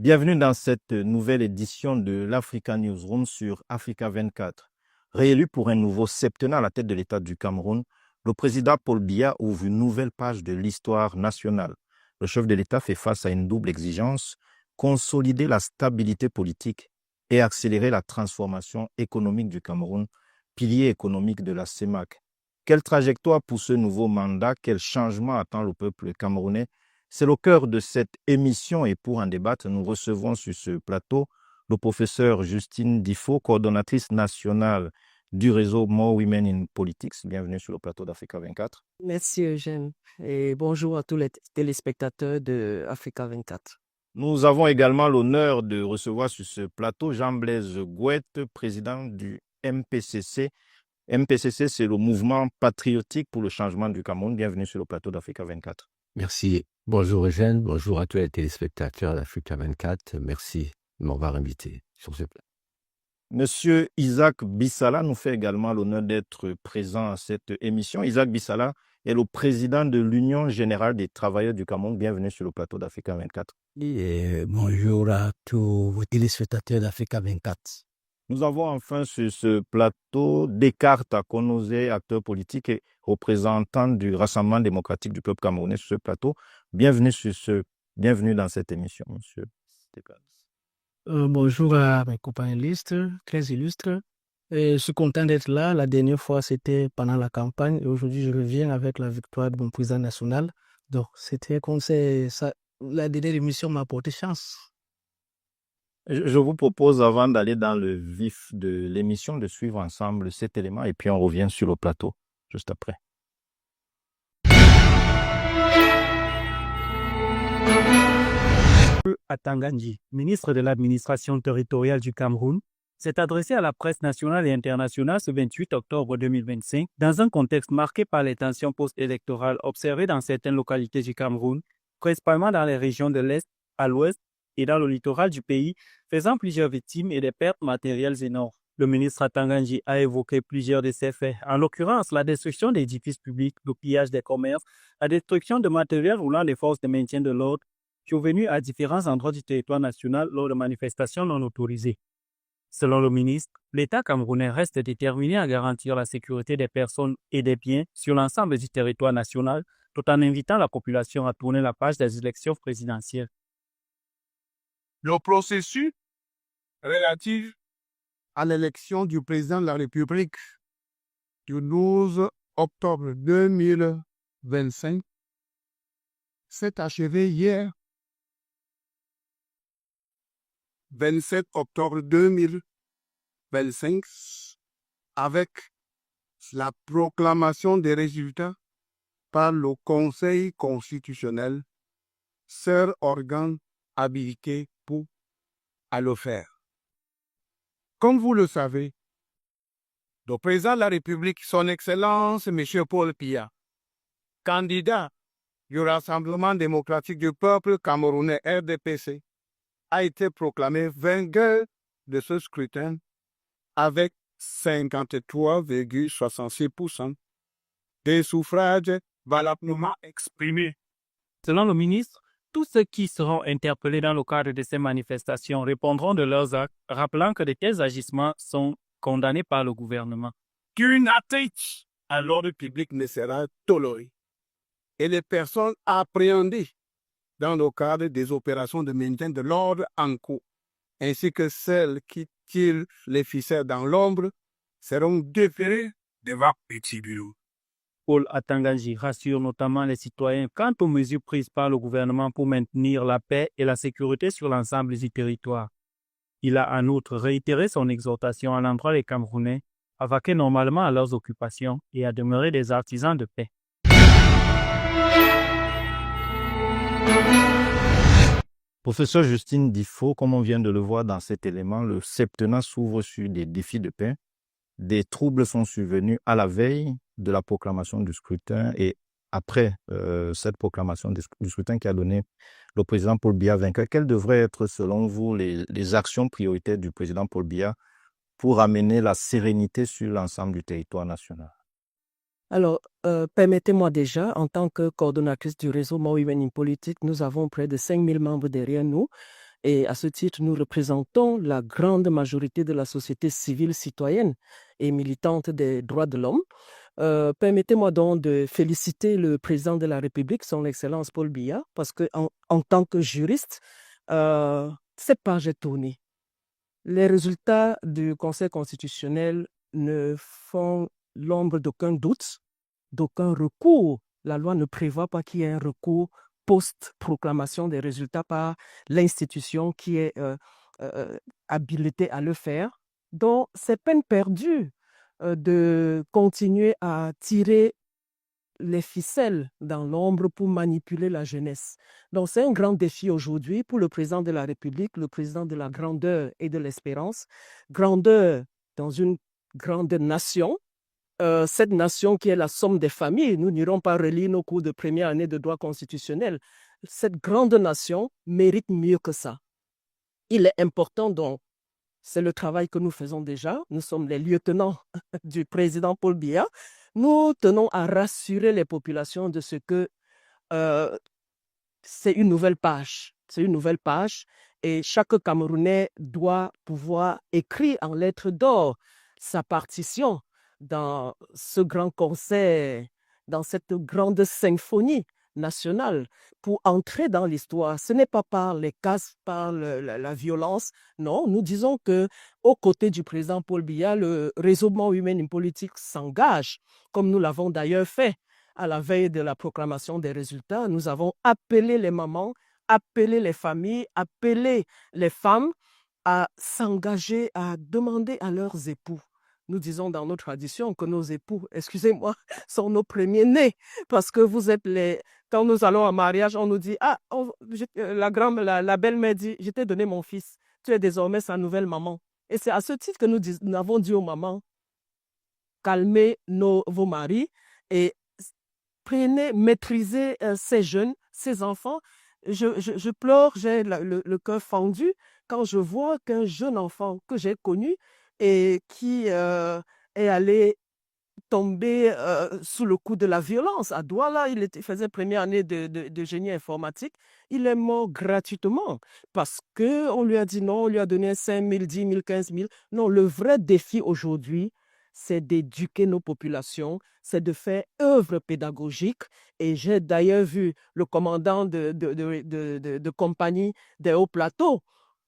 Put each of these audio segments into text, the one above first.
Bienvenue dans cette nouvelle édition de l'Africa Newsroom sur Africa 24. Réélu pour un nouveau septennat à la tête de l'État du Cameroun, le président Paul Biya ouvre une nouvelle page de l'histoire nationale. Le chef de l'État fait face à une double exigence, consolider la stabilité politique et accélérer la transformation économique du Cameroun, pilier économique de la CEMAC. Quelle trajectoire pour ce nouveau mandat? Quel changement attend le peuple camerounais? C'est le cœur de cette émission et pour en débattre, nous recevons sur ce plateau le professeur Justine Difo, coordonnatrice nationale du réseau More Women in Politics. Bienvenue sur le plateau d'Africa 24. Merci Eugène et bonjour à tous les téléspectateurs de Africa 24. Nous avons également l'honneur de recevoir sur ce plateau Jean-Blaise Gouette, président du MPCC. MPCC, c'est le mouvement patriotique pour le changement du Cameroun. Bienvenue sur le plateau d'Africa 24. Merci. Bonjour Eugène, bonjour à tous les téléspectateurs d'Africa 24. Merci de m'avoir invité sur ce plateau. Monsieur Isaac Bissala nous fait également l'honneur d'être présent à cette émission. Isaac Bissala est le président de l'Union générale des travailleurs du Cameroun. Bienvenue sur le plateau d'Africa 24. Et bonjour à tous vos téléspectateurs d'Africa 24. Nous avons enfin sur ce plateau Descartes Akonosé, acteur politique et représentant du Rassemblement démocratique du peuple camerounais sur ce plateau. Bienvenue dans cette émission, monsieur Descartes. Bonjour à mes compagnons très illustres. Je suis content d'être là. La dernière fois, c'était pendant la campagne. Et aujourd'hui, je reviens avec la victoire de mon président national. Donc, c'était comme ça. La dernière émission m'a apporté chance. Je vous propose, avant d'aller dans le vif de l'émission, de suivre ensemble cet élément et puis on revient sur le plateau juste après. Atangandji, ministre de l'administration territoriale du Cameroun, s'est adressé à la presse nationale et internationale ce 28 octobre 2025 dans un contexte marqué par les tensions post-électorales observées dans certaines localités du Cameroun, principalement dans les régions de l'Est, à l'Ouest et dans le littoral du pays, faisant plusieurs victimes et des pertes matérielles énormes. Le ministre Atangandji a évoqué plusieurs de ces faits, en l'occurrence la destruction d'édifices publics, le pillage des commerces, la destruction de matériel roulant des forces de maintien de l'ordre, survenus à différents endroits du territoire national lors de manifestations non autorisées. Selon le ministre, l'État camerounais reste déterminé à garantir la sécurité des personnes et des biens sur l'ensemble du territoire national, tout en invitant la population à tourner la page des élections présidentielles. Le processus relatif à l'élection du président de la République du 12 octobre 2025 s'est achevé hier, 27 octobre 2025, avec la proclamation des résultats par le Conseil constitutionnel, seul organe habilité à le faire. Comme vous le savez, le président de la République, son Excellence, M. Paul Biya, candidat du Rassemblement démocratique du peuple camerounais RDPC, a été proclamé vainqueur de ce scrutin avec 53,66% des suffrages valablement exprimés. Selon le ministre, tous ceux qui seront interpellés dans le cadre de ces manifestations répondront de leurs actes, rappelant que de tels agissements sont condamnés par le gouvernement. Qu'une atteinte à l'ordre public ne sera tolérée et les personnes appréhendées dans le cadre des opérations de maintien de l'ordre en cours, ainsi que celles qui tirent les ficelles dans l'ombre, seront déférées devant les tribunaux. Paul Atangandji rassure notamment les citoyens quant aux mesures prises par le gouvernement pour maintenir la paix et la sécurité sur l'ensemble du territoire. Il a en outre réitéré son exhortation à l'endroit des Camerounais à vaquer normalement à leurs occupations et à demeurer des artisans de paix. Professeur Justine Difo, comme on vient de le voir dans cet élément, le septennat s'ouvre sur des défis de paix. Des troubles sont survenus à la veille de la proclamation du scrutin et après cette proclamation du scrutin qui a donné le président Paul Biya vainqueur. Quelles devraient être, selon vous, les actions prioritaires du président Paul Biya pour amener la sérénité sur l'ensemble du territoire national? Alors, permettez-moi déjà, en tant que coordonnatrice du réseau More Women in Politics, nous avons près de 5000 membres derrière nous. Et à ce titre, nous représentons la grande majorité de la société civile citoyenne et militante des droits de l'homme. Permettez-moi donc de féliciter le président de la République, son Excellence Paul Biya, parce qu'en tant que juriste, cette page est tournée. Les résultats du Conseil constitutionnel ne font l'ombre d'aucun doute, d'aucun recours. La loi ne prévoit pas qu'il y ait un recours post-proclamation des résultats par l'institution qui est habilitée à le faire. Donc, c'est peine perdue de continuer à tirer les ficelles dans l'ombre pour manipuler la jeunesse. Donc, c'est un grand défi aujourd'hui pour le président de la République, le président de la grandeur et de l'espérance. Grandeur dans une grande nation, cette nation qui est la somme des familles. Nous n'irons pas relire nos cours de première année de droit constitutionnel. Cette grande nation mérite mieux que ça. Il est important donc, c'est le travail que nous faisons déjà. Nous sommes les lieutenants du président Paul Biya. Nous tenons à rassurer les populations de ce que c'est une nouvelle page. C'est une nouvelle page et chaque Camerounais doit pouvoir écrire en lettres d'or sa partition dans ce grand concert, dans cette grande symphonie nationale pour entrer dans l'histoire. Ce n'est pas par les casses, par la violence. Non, nous disons que aux côtés du président Paul Biya, le réseau Women in Politics s'engage, comme nous l'avons d'ailleurs fait à la veille de la proclamation des résultats. Nous avons appelé les mamans, appelé les familles, appelé les femmes à s'engager, à demander à leurs époux. Nous disons dans nos traditions que nos époux, excusez-moi, sont nos premiers-nés parce que vous êtes les... Quand nous allons en mariage, on nous dit, la belle-mère dit, je t'ai donné mon fils, tu es désormais sa nouvelle maman. Et c'est à ce titre que nous avons dit aux mamans, calmez vos maris et prenez, maîtrisez ces jeunes, ces enfants. Je pleure, j'ai le cœur fendu quand je vois qu'un jeune enfant que j'ai connu et qui est allé tomber sous le coup de la violence. À Douala, il faisait première année de génie informatique. Il est mort gratuitement parce qu'on lui a dit non, on lui a donné 5 000, 10 000, 15 000. Non, le vrai défi aujourd'hui, c'est d'éduquer nos populations, c'est de faire œuvre pédagogique. Et j'ai d'ailleurs vu le commandant de compagnie des hauts plateaux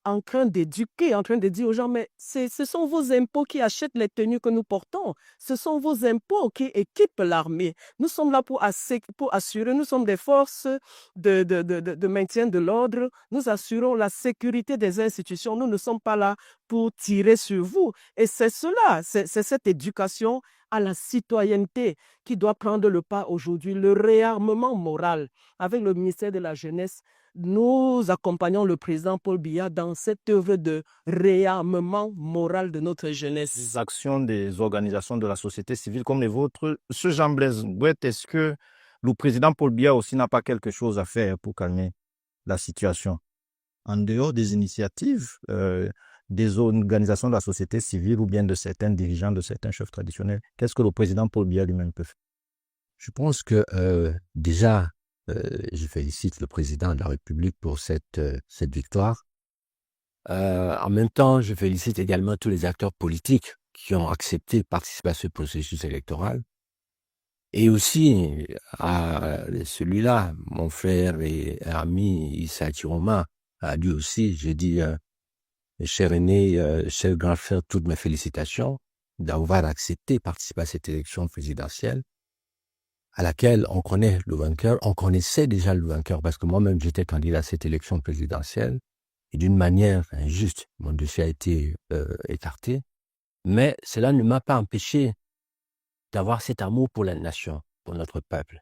en train d'éduquer, en train de dire aux gens, mais ce sont vos impôts qui achètent les tenues que nous portons. Ce sont vos impôts qui équipent l'armée. Nous sommes là pour assurer, nous sommes des forces de maintien de l'ordre. Nous assurons la sécurité des institutions. Nous ne sommes pas là pour tirer sur vous. Et c'est cela, c'est cette éducation à la citoyenneté qui doit prendre le pas aujourd'hui, le réarmement moral. Avec le ministère de la Jeunesse, nous accompagnons le président Paul Biya dans cette œuvre de réarmement moral de notre jeunesse. Les actions des organisations de la société civile comme les vôtres, ce Jean-Blaise Bouette, est-ce que le président Paul Biya aussi n'a pas quelque chose à faire pour calmer la situation? En dehors des initiatives des organisations de la société civile ou bien de certains dirigeants, de certains chefs traditionnels, qu'est-ce que le président Paul Biya lui-même peut faire? Je pense que déjà, je félicite le président de la République pour cette victoire. En même temps, je félicite également tous les acteurs politiques qui ont accepté de participer à ce processus électoral. Et aussi à celui-là, mon frère et ami Issa Chiroma, à lui aussi, je dis, cher aîné, cher grand frère, toutes mes félicitations d'avoir accepté de participer à cette élection présidentielle, à laquelle on connaît le vainqueur, on connaissait déjà le vainqueur, parce que moi-même j'étais candidat à cette élection présidentielle, et d'une manière injuste, mon dossier a été écarté, mais cela ne m'a pas empêché d'avoir cet amour pour la nation, pour notre peuple.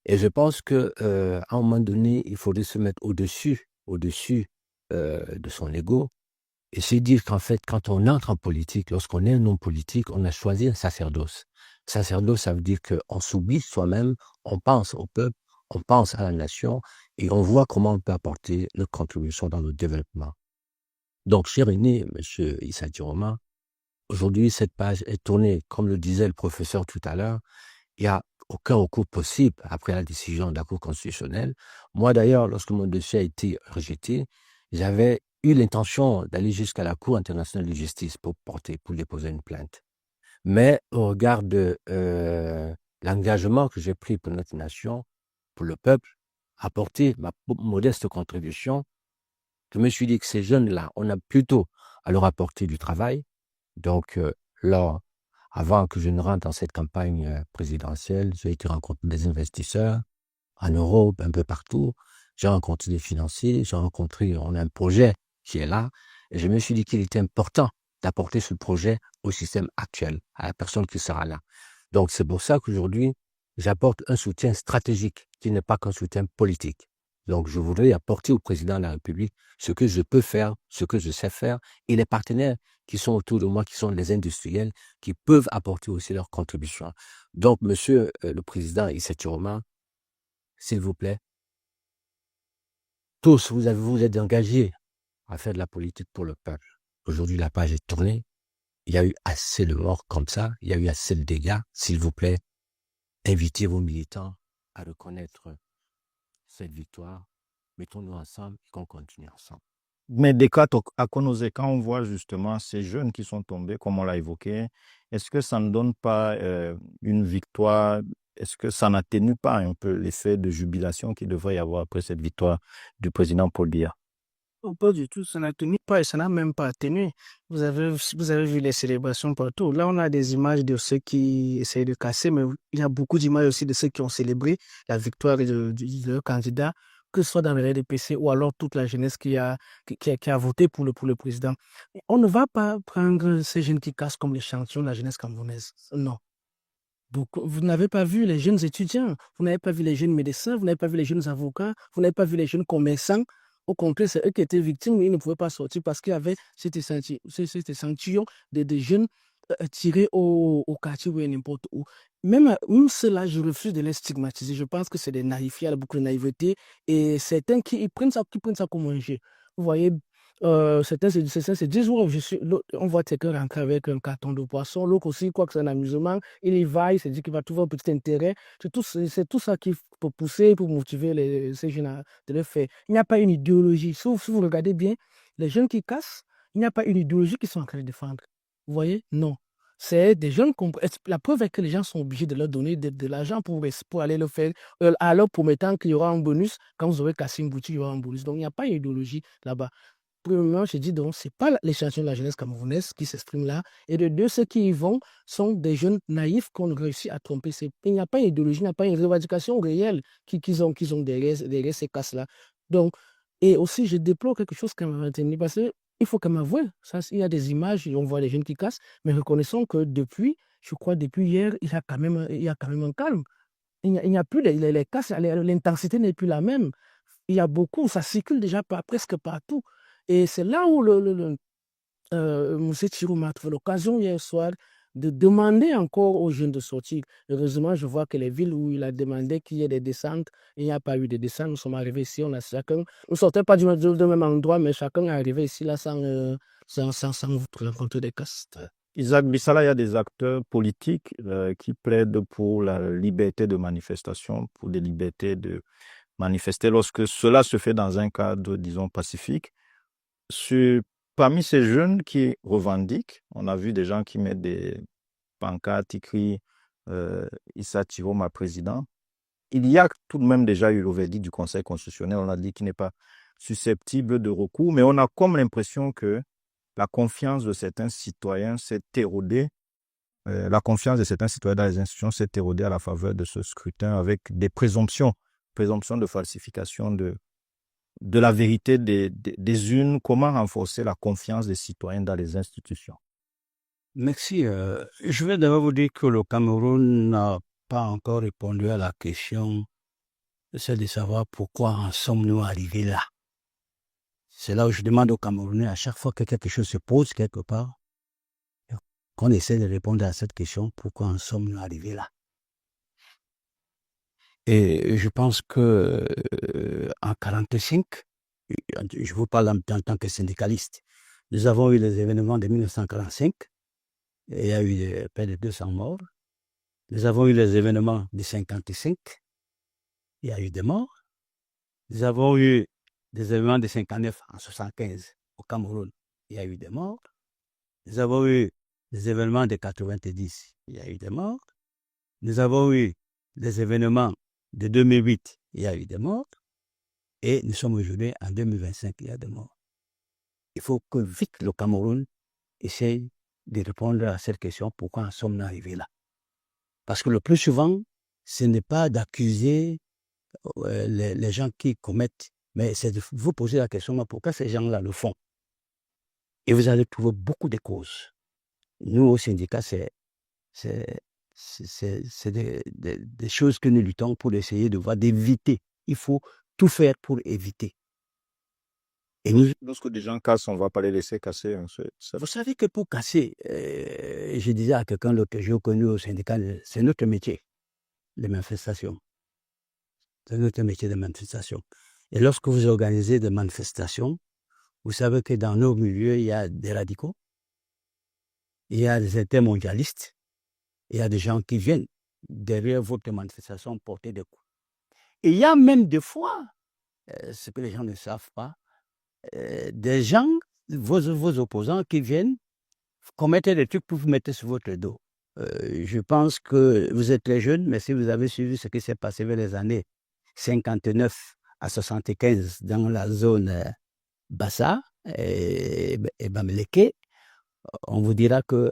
Et je pense que à un moment donné, il faudrait se mettre au-dessus de son ego, et se dire qu'en fait, quand on entre en politique, lorsqu'on est un homme politique, on a choisi un sacerdoce. Sacerdoce, ça veut dire qu'on s'oublie soi-même, on pense au peuple, on pense à la nation et on voit comment on peut apporter notre contribution dans le développement. Donc, cher aîné, M. Issa Chiroma, aujourd'hui, cette page est tournée. Comme le disait le professeur tout à l'heure, il n'y a aucun recours possible après la décision de la Cour constitutionnelle. Moi, d'ailleurs, lorsque mon dossier a été rejeté, j'avais eu l'intention d'aller jusqu'à la Cour internationale de justice pour déposer une plainte. Mais au regard de l'engagement que j'ai pris pour notre nation, pour le peuple, apporter ma modeste contribution, je me suis dit que ces jeunes-là, on a plutôt à leur apporter du travail. Donc, là, avant que je ne rentre dans cette campagne présidentielle, j'ai été rencontrer des investisseurs en Europe, un peu partout. J'ai rencontré des financiers, on a un projet qui est là. Et je me suis dit qu'il était important d'apporter ce projet au système actuel, à la personne qui sera là. Donc, c'est pour ça qu'aujourd'hui, j'apporte un soutien stratégique qui n'est pas qu'un soutien politique. Donc, je voudrais apporter au président de la République ce que je peux faire, ce que je sais faire, et les partenaires qui sont autour de moi, qui sont les industriels, qui peuvent apporter aussi leur contribution. Donc, monsieur le président Issa Chiroma, s'il vous plaît, tous, vous êtes engagés à faire de la politique pour le peuple. Aujourd'hui, la page est tournée. Il y a eu assez de morts comme ça. Il y a eu assez de dégâts. S'il vous plaît, invitez vos militants à reconnaître cette victoire. Mettons-nous ensemble et qu'on continue ensemble. Mais des cas à Konose, quand on voit justement ces jeunes qui sont tombés, comme on l'a évoqué, est-ce que ça ne donne pas une victoire? Est-ce que ça n'atténue pas un peu l'effet de jubilation qu'il devrait y avoir après cette victoire du président Paul Biya? Non, pas du tout, ça n'a tenu pas et ça n'a même pas atténué. Vous avez vu les célébrations partout. Là, on a des images de ceux qui essayent de casser, mais il y a beaucoup d'images aussi de ceux qui ont célébré la victoire de leur candidat, que ce soit dans les RDPC ou alors toute la jeunesse qui a voté pour le président. On ne va pas prendre ces jeunes qui cassent comme les champions de la jeunesse camerounaise. Non. Vous n'avez pas vu les jeunes étudiants, vous n'avez pas vu les jeunes médecins, vous n'avez pas vu les jeunes avocats, vous n'avez pas vu les jeunes commerçants. Au contraire, c'est eux qui étaient victimes, mais ils ne pouvaient pas sortir parce qu'il y avait cet échantillon de jeunes tirés au quartier ou n'importe où. Même ceux-là, je refuse de les stigmatiser. Je pense que c'est des naïfs, il y a beaucoup de naïveté et certains qui prennent ça comme un jeu. Vous voyez, certains se disent, ouais, on voit quelqu'un rentrer avec un carton de poisson, l'autre aussi, quoi que c'est un amusement, il y va, il se dit qu'il va trouver un petit intérêt. C'est tout ça qui peut pousser, pour motiver ces jeunes de le faire. Il n'y a pas une idéologie. Si vous regardez bien, les jeunes qui cassent, il n'y a pas une idéologie qu'ils sont en train de défendre. Vous voyez? Non. C'est des jeunes. La preuve est que les gens sont obligés de leur donner de l'argent pour aller le faire, alors promettant qu'il y aura un bonus. Quand vous aurez cassé une boutique, il y aura un bonus. Donc, il n'y a pas une idéologie là-bas. Premièrement, je dis donc, ce n'est pas l'échantillon de la jeunesse camerounaise qui s'exprime là. Et de deux, ceux qui y vont sont des jeunes naïfs qu'on réussit à tromper. Il n'y a pas une idéologie, il n'y a pas une revendication réelle qu'ils ont derrière ces casses-là. Donc, et aussi, je déplore quelque chose quand même, parce qu'il faut quand même avouer, il y a des images, on voit les jeunes qui cassent, mais reconnaissons que depuis hier, il y a quand même un calme. Il n'y a plus les casses, l'intensité n'est plus la même. Il y a beaucoup, ça circule déjà presque partout. Et c'est là où M. Chiroma a trouvé l'occasion hier soir de demander encore aux jeunes de sortir. Heureusement, je vois que les villes où il a demandé qu'il y ait des descentes, il n'y a pas eu de descentes. Nous sommes arrivés ici, on ne sortait pas du même endroit, mais chacun est arrivé ici là sans rencontrer des castes. Isaac Bissala, il y a des acteurs politiques qui plaident pour la liberté de manifestation, pour des libertés de manifester lorsque cela se fait dans un cadre, disons, pacifique. Parmi ces jeunes qui revendiquent, on a vu des gens qui mettent des pancartes qui crient Issa Chiroma président. Il y a tout de même déjà eu le verdict du Conseil constitutionnel, on a dit qu'il n'est pas susceptible de recours, mais on a comme l'impression que la confiance de certains citoyens s'est érodée. La confiance de certains citoyens dans les institutions s'est érodée à la faveur de ce scrutin avec des présomptions de falsification de la vérité des unes. Comment renforcer la confiance des citoyens dans les institutions? Merci. Je vais d'abord vous dire que le Cameroun n'a pas encore répondu à la question, c'est de savoir pourquoi en sommes-nous arrivés là. C'est là où je demande aux Camerounais, à chaque fois que quelque chose se pose quelque part, qu'on essaie de répondre à cette question, pourquoi en sommes-nous arrivés là. Et je pense que en 1945, je vous parle en tant que syndicaliste, nous avons eu les événements de 1945, et il y a eu près de 200 morts. Nous avons eu les événements de 1955, il y a eu des morts. Nous avons eu des événements de 59 en 75 au Cameroun, il y a eu des morts. Nous avons eu des événements de 90, il y a eu des morts. Nous avons eu des événements de 2008, il y a eu des morts. Et nous sommes aujourd'hui en 2025, il y a des morts. Il faut que vite le Cameroun essaye de répondre à cette question, pourquoi en sommes-nous arrivés là? Parce que le plus souvent, ce n'est pas d'accuser les gens qui commettent, mais c'est de vous poser la question, pourquoi ces gens-là le font? Et vous allez trouver beaucoup de causes. Nous, au syndicat, c'est des choses que nous luttons pour essayer de voir, d'éviter. Il faut tout faire pour éviter. Et nous, Lorsque des gens cassent, on ne va pas les laisser casser. Hein. vous savez que pour casser, je disais à quelqu'un que j'ai connu au syndicat, c'est notre métier, les manifestations. C'est notre métier de manifestation. Et lorsque vous organisez des manifestations, vous savez que dans nos milieux, il y a des radicaux, il y a des intermondialistes, il y a des gens qui viennent derrière votre manifestation porter des coups. Et il y a même des fois, ce que les gens ne savent pas, des gens, vos opposants qui viennent commettre des trucs pour vous mettre sur votre dos. Je pense que vous êtes très jeunes, mais si vous avez suivi ce qui s'est passé vers les années 59 à 75 dans la zone Bassa et Bamileke, on vous dira que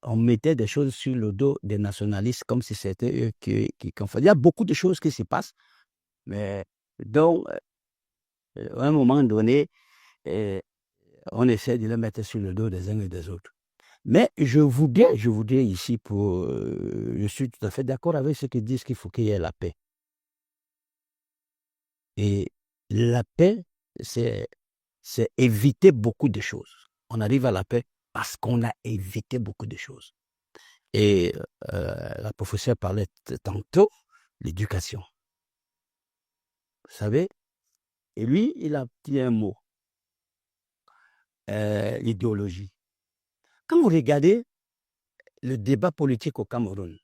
on mettait des choses sur le dos des nationalistes comme si c'était eux qui faisaient. Il y a beaucoup de choses qui se passent, mais donc, à un moment donné, on essaie de les mettre sur le dos des uns et des autres. Mais je vous dis ici, je suis tout à fait d'accord avec ceux qui disent qu'il faut qu'il y ait la paix. Et la paix, c'est éviter beaucoup de choses. On arrive à la paix parce qu'on a évité beaucoup de choses. Et la professeure parlait tantôt de l'éducation. Vous savez, et lui, il a dit un mot, l'idéologie. Quand vous regardez le débat politique au Cameroun,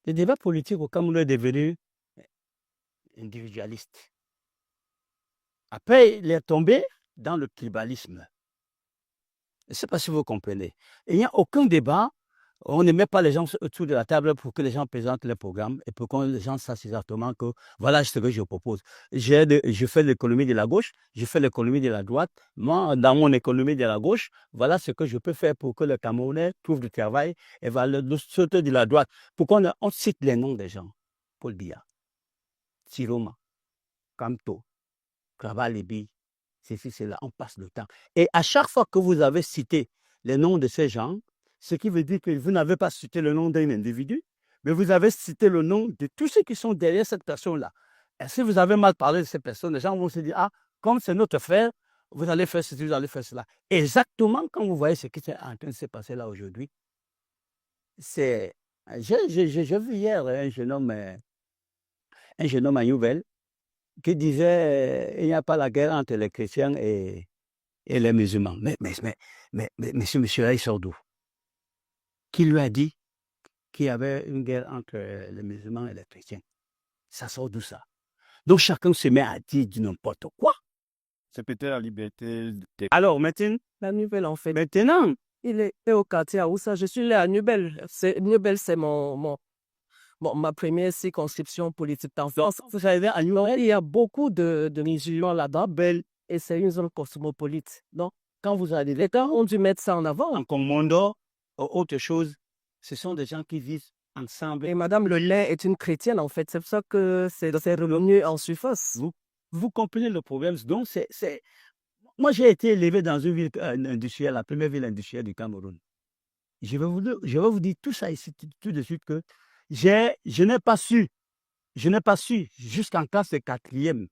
le débat politique au Cameroun est devenu individualiste. Après, il est tombé dans le tribalisme. Je ne sais pas si vous comprenez. Et il n'y a aucun débat. On ne met pas les gens autour de la table pour que les gens présentent les programmes et pour que les gens sachent exactement que voilà ce que je propose. Je fais l'économie de la gauche, je fais l'économie de la droite. Moi, dans mon économie de la gauche, voilà ce que je peux faire pour que le Camerounais trouve du travail et va le sauter de la droite. Pourquoi on cite les noms des gens? Paul Biya, Tiroma, Kamto, Kravalibi, ceci, cela, on passe le temps. Et à chaque fois que vous avez cité les noms de ces gens, ce qui veut dire que vous n'avez pas cité le nom d'un individu, mais vous avez cité le nom de tous ceux qui sont derrière cette personne-là. Et si vous avez mal parlé de ces personnes, les gens vont se dire, ah, comme c'est notre frère, vous allez faire ceci, vous allez faire cela. Exactement quand vous voyez ce qui est en train de se passer là aujourd'hui, c'est... J'ai vu hier un jeune homme à Nouvelle qui disait il n'y a pas la guerre entre les chrétiens et les musulmans. Mais ce monsieur-là, il sort d'où? Qui lui a dit qu'il y avait une guerre entre les musulmans et les chrétiens? Ça sort d'où ça? Donc chacun se met à dire du n'importe quoi. C'est peut-être la liberté. Alors maintenant, La Nouvelle, en fait. maintenant, Il est au quartier à Oussa. Je suis là à Nubel. Nubel, c'est ma première circonscription politique d'enfance. vous savez, à Nouvelle, Il y a beaucoup de musulmans là-dedans. Et c'est une zone cosmopolite. Donc, quand vous arrivez, les gens ont dû mettre ça en avant. en Comondo, ou autre chose, ce sont des gens qui vivent ensemble. Et Madame Lelin est une chrétienne, en fait. C'est pour ça que c'est revenu en surface. Vous comprenez le problème. Donc, moi, j'ai été élevé dans une ville industrielle, la première ville industrielle du Cameroun. Je vais vous dire tout ça ici, tout de suite, que je n'ai pas su, jusqu'en classe de 4e,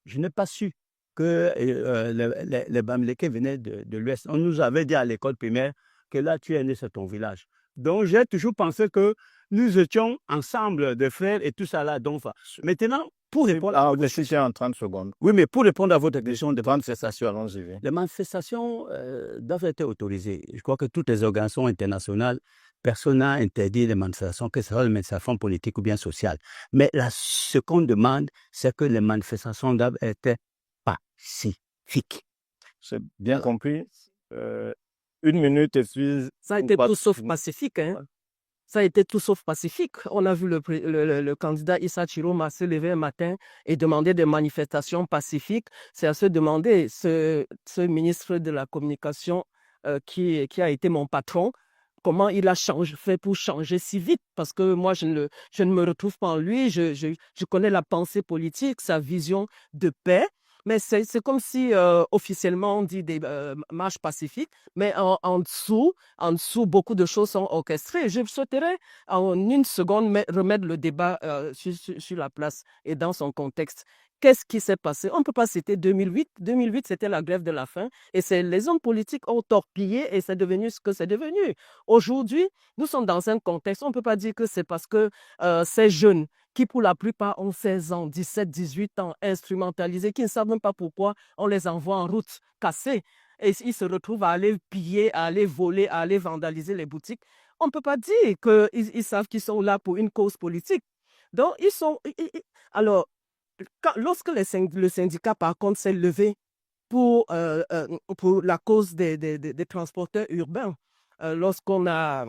je n'ai pas su que les Bamileke venaient de l'Ouest. On nous avait dit à l'école primaire que là, tu es né, c'est ton village. Donc, j'ai toujours pensé que nous étions ensemble de frères et tout ça là. Donc, maintenant, pour répondre Ah, le sujet en 30 secondes. oui, mais pour répondre à votre question de 30 manifestations, allons-y. les manifestations doivent être autorisées. Je crois que toutes les organisations internationales, personne n'a interdit les manifestations, que ce soit les manifestations politiques ou bien sociales. Mais ce qu'on demande, c'est que les manifestations doivent être pacifiques. C'est bien compris. 1 minute et puis... Ça a été tout sauf pacifique, hein. Ça a été tout sauf pacifique. On a vu le candidat Issa Chiroma se lever un matin et demander des manifestations pacifiques. C'est à se demander, ce ministre de la Communication qui a été mon patron, comment il a fait pour changer si vite. Parce que moi, je ne me retrouve pas en lui. Je connais la pensée politique, sa vision de paix. Mais c'est comme si officiellement on dit des marches pacifiques, mais en dessous, beaucoup de choses sont orchestrées. Je souhaiterais en 1 seconde remettre le débat sur la place et dans son contexte. Qu'est-ce qui s'est passé? On ne peut pas citer 2008. 2008, c'était la grève de la faim et les hommes politiques ont torpillé et c'est devenu ce que c'est devenu. Aujourd'hui, nous sommes dans un contexte, on ne peut pas dire que c'est parce que ces jeunes qui pour la plupart ont 16 ans, 17, 18 ans, instrumentalisés, qui ne savent même pas pourquoi on les envoie en route cassée. Et ils se retrouvent à aller piller, à aller voler, à aller vandaliser les boutiques. On ne peut pas dire qu'ils savent qu'ils sont là pour une cause politique. Donc, alors, lorsque le syndicat, par contre, s'est levé pour la cause des transporteurs urbains, lorsqu'on a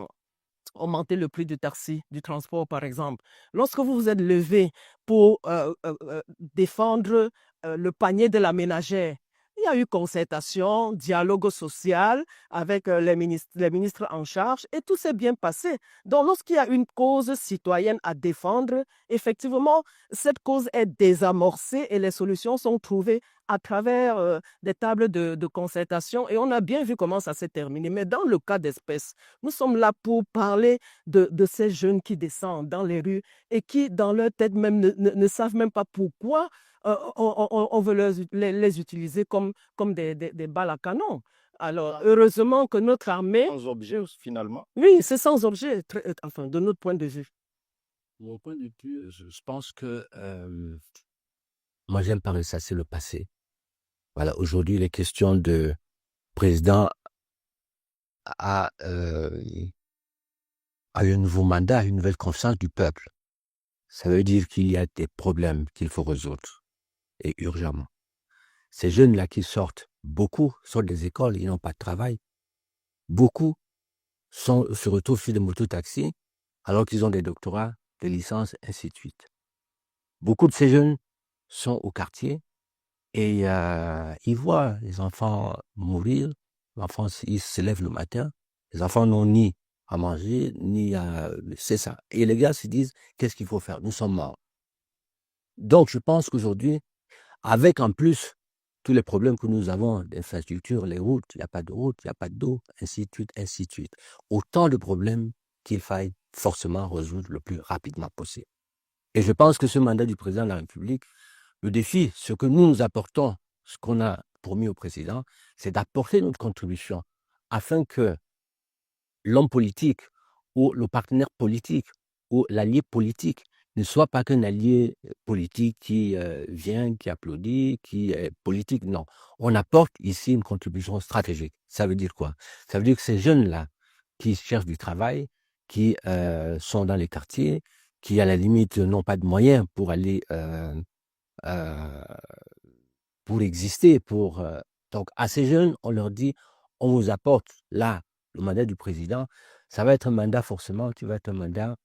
augmenter le prix du taxi, du transport, par exemple. Lorsque vous vous êtes levé pour défendre le panier de la ménagère, il y a eu concertation, dialogue social avec les ministres en charge et tout s'est bien passé. Donc, lorsqu'il y a une cause citoyenne à défendre, effectivement, cette cause est désamorcée et les solutions sont trouvées à travers des tables de concertation et on a bien vu comment ça s'est terminé. Mais dans le cas d'espèce, nous sommes là pour parler de ces jeunes qui descendent dans les rues et qui, dans leur tête même, ne savent même pas pourquoi on veut les utiliser comme des balles à canon. Alors, heureusement que notre armée... Sans objet, finalement. Oui, c'est sans objet, enfin, de notre point de vue. De mon point de vue, je pense que moi, j'aime pas ressasser le passé. Voilà, aujourd'hui, les questions de président a un nouveau mandat, une nouvelle confiance du peuple. Ça veut dire qu'il y a des problèmes qu'il faut résoudre, et urgemment. Ces jeunes-là qui sortent, beaucoup sortent des écoles, ils n'ont pas de travail. Beaucoup se retrouvent sur des mototaxis, alors qu'ils ont des doctorats, des licences, ainsi de suite. Beaucoup de ces jeunes sont au quartier, et ils voient les enfants mourir. Les enfants, ils se lèvent le matin. Les enfants n'ont ni à manger, ni à... C'est ça. Et les gars se disent, qu'est-ce qu'il faut faire? Nous sommes morts. Donc, je pense qu'aujourd'hui, avec en plus tous les problèmes que nous avons d'infrastructure, les routes, il n'y a pas de route, il n'y a pas d'eau, ainsi de suite, ainsi de suite. Autant de problèmes qu'il faille forcément résoudre le plus rapidement possible. Et je pense que ce mandat du président de la République, le défi, ce que nous apportons, ce qu'on a promis au président, c'est d'apporter notre contribution afin que l'homme politique ou le partenaire politique ou l'allié politique ne soit pas qu'un allié politique qui vient, qui applaudit, qui est politique. Non, on apporte ici une contribution stratégique. Ça veut dire quoi? Ça veut dire que ces jeunes-là qui cherchent du travail, qui sont dans les quartiers, qui à la limite n'ont pas de moyens pour aller pour exister, donc à ces jeunes, on leur dit, on vous apporte là le mandat du président, ça va être un mandat forcément, qui va être un mandat,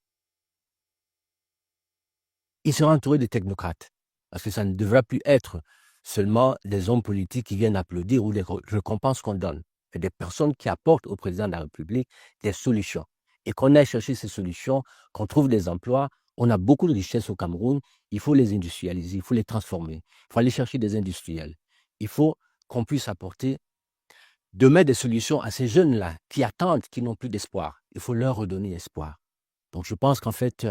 il sera entouré de technocrates, parce que ça ne devra plus être seulement des hommes politiques qui viennent applaudir ou des récompenses qu'on donne, mais des personnes qui apportent au président de la République des solutions, et qu'on aille chercher ces solutions, qu'on trouve des emplois. On a beaucoup de richesses au Cameroun, il faut les industrialiser, il faut les transformer, il faut aller chercher des industriels. Il faut qu'on puisse apporter demain des solutions à ces jeunes-là qui attendent, qui n'ont plus d'espoir. Il faut leur redonner espoir. Donc je pense qu'en fait,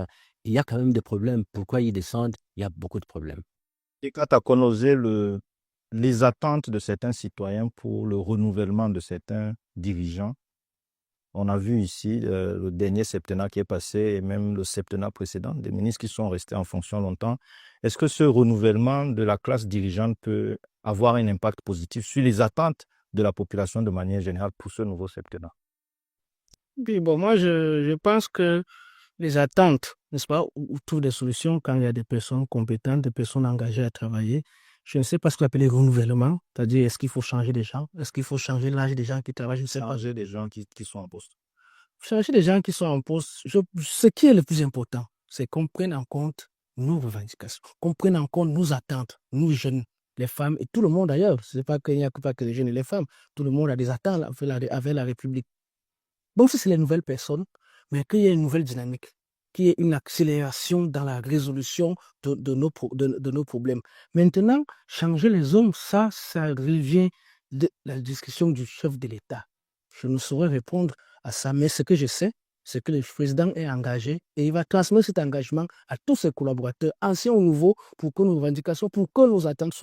il y a quand même des problèmes. Pourquoi ils descendent? Il y a beaucoup de problèmes. Et quand tu as connu les attentes de certains citoyens pour le renouvellement de certains dirigeants, On a vu ici le dernier septennat qui est passé et même le septennat précédent, des ministres qui sont restés en fonction longtemps. Est-ce que ce renouvellement de la classe dirigeante peut avoir un impact positif sur les attentes de la population de manière générale pour ce nouveau septennat? Puis bon, moi, je pense que les attentes, n'est-ce pas, ou trouvent des solutions quand il y a des personnes compétentes, des personnes engagées à travailler. Je ne sais pas ce qu'on appelle renouvellement, c'est-à-dire est-ce qu'il faut changer des gens, est-ce qu'il faut changer l'âge des gens qui travaillent, je ne sais pas. Changer des gens qui sont en poste. Changer des gens qui sont en poste, ce qui est le plus important, c'est qu'on prenne en compte nos revendications, qu'on prenne en compte nos attentes, nous jeunes, les femmes et tout le monde d'ailleurs. Ce n'est pas qu'il n'y a pas que les jeunes et les femmes, tout le monde a des attentes avec la République. Bon, ça, c'est les nouvelles personnes, mais qu'il y ait une nouvelle dynamique, qu'il y ait une accélération dans la résolution de nos problèmes. Maintenant, changer les hommes, ça revient de la discussion du chef de l'État. Je ne saurais répondre à ça, mais ce que je sais, c'est que le président est engagé et il va transmettre cet engagement à tous ses collaborateurs, anciens ou nouveaux, pour que nos revendications, pour que nos attentes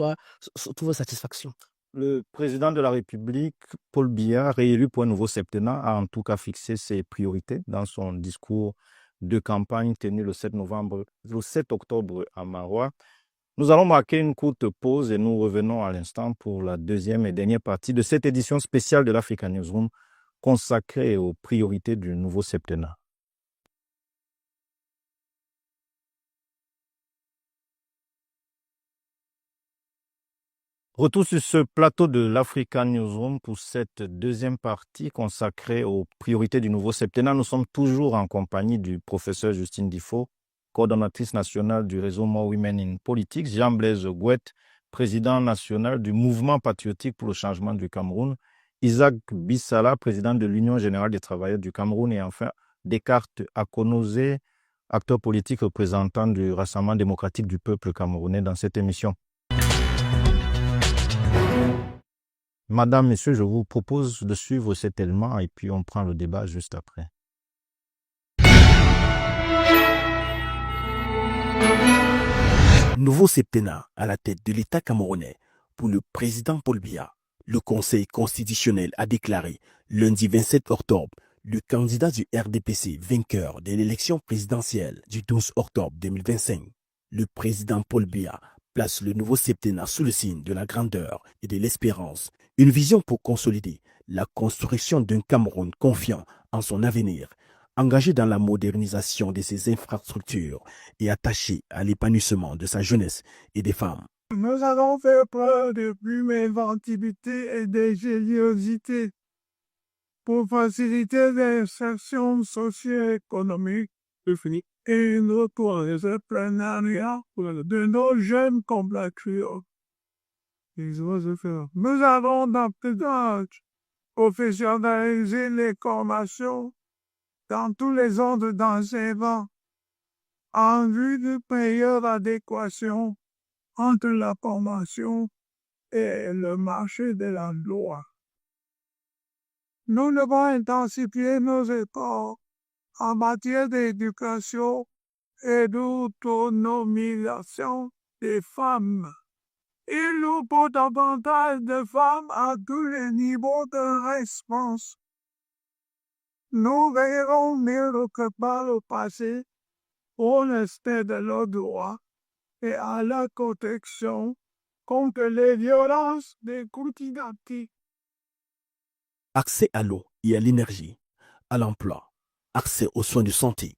trouvent satisfaction. Le président de la République, Paul Biya, réélu pour un nouveau septennat, a en tout cas fixé ses priorités dans son discours de campagne tenu le 7 octobre à Maroua. Nous allons marquer une courte pause et nous revenons à l'instant pour la deuxième et dernière partie de cette édition spéciale de l'Africa Newsroom consacrée aux priorités du nouveau septennat. Retour sur ce plateau de l'Africa Newsroom pour cette deuxième partie consacrée aux priorités du nouveau septennat. Nous sommes toujours en compagnie du professeur Justine Difo, coordonnatrice nationale du réseau More Women in Politics, Jean-Blaise Gouette, président national du mouvement patriotique pour le changement du Cameroun, Isaac Bissala, président de l'Union générale des travailleurs du Cameroun, et enfin Descartes Akonose, acteur politique représentant du Rassemblement démocratique du peuple camerounais dans cette émission. Madame, Messieurs, je vous propose de suivre cet élément et puis on prend le débat juste après. Nouveau septennat à la tête de l'État camerounais pour le président Paul Biya. Le Conseil constitutionnel a déclaré lundi 27 octobre le candidat du RDPC vainqueur de l'élection présidentielle du 12 octobre 2025. Le président Paul Biya place le nouveau septennat sous le signe de la grandeur et de l'espérance, une vision pour consolider la construction d'un Cameroun confiant en son avenir, engagé dans la modernisation de ses infrastructures et attaché à l'épanouissement de sa jeunesse et des femmes. Nous allons faire preuve de plume inventivité et d'ingéniosité pour faciliter l'insertion socio-économique et une retour en entrepreneuriat de nos jeunes compatriotes. Nous allons davantage professionnaliser les formations dans tous les ordres d'enseignement en vue de meilleure adéquation entre la formation et le marché de l'emploi. Nous devons intensifier nos efforts en matière d'éducation et d'autonomisation des femmes. Il nous faut davantage de femmes à tous les niveaux de réponse. Nous verrons mieux que par le passé au respect de leurs droits et à la protection contre les violences des quotidiennes. Accès à l'eau et à l'énergie, à l'emploi, accès aux soins de santé.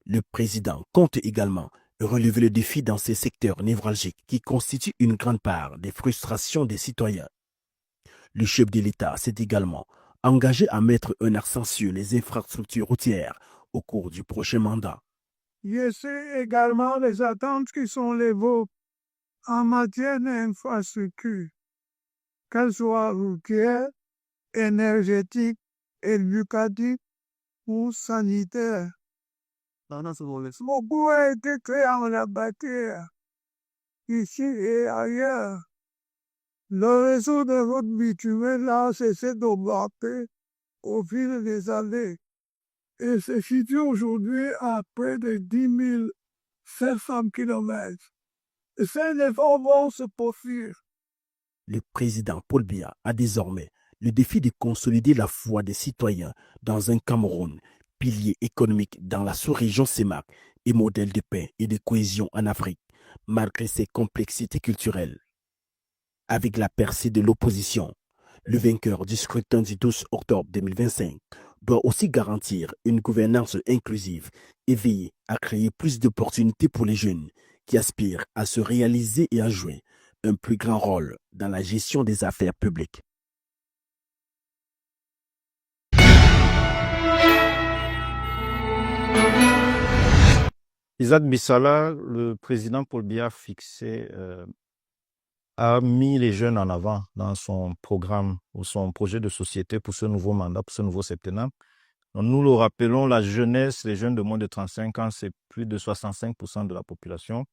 Le président compte également relever le défi dans ces secteurs névralgiques qui constituent une grande part des frustrations des citoyens. Le chef de l'État s'est également engagé à mettre un accent sur les infrastructures routières au cours du prochain mandat. Je sais également les attentes qui sont les vôtres en matière d'infrastructure, qu'elles soient routières, énergétiques, éducatives ou sanitaires. Beaucoup a été créé en la matière, ici et ailleurs. Le réseau de routes bitumennes a cessé d'augmenter au fil des années et se situe aujourd'hui à près de 10 700 km. Ces efforts vont se poursuivre. Le président Paul Biya a désormais le défi de consolider la foi des citoyens dans un Cameroun, pilier économique dans la sous-région CEMAC et modèle de paix et de cohésion en Afrique, malgré ses complexités culturelles. Avec la percée de l'opposition, le vainqueur du scrutin du 12 octobre 2025 doit aussi garantir une gouvernance inclusive et veiller à créer plus d'opportunités pour les jeunes qui aspirent à se réaliser et à jouer un plus grand rôle dans la gestion des affaires publiques. Isaac Bissala, le président Paul Biya a mis les jeunes en avant dans son programme ou son projet de société pour ce nouveau mandat, pour ce nouveau septennat. Donc, nous le rappelons, la jeunesse, les jeunes de moins de 35 ans, c'est plus de 65% de la population.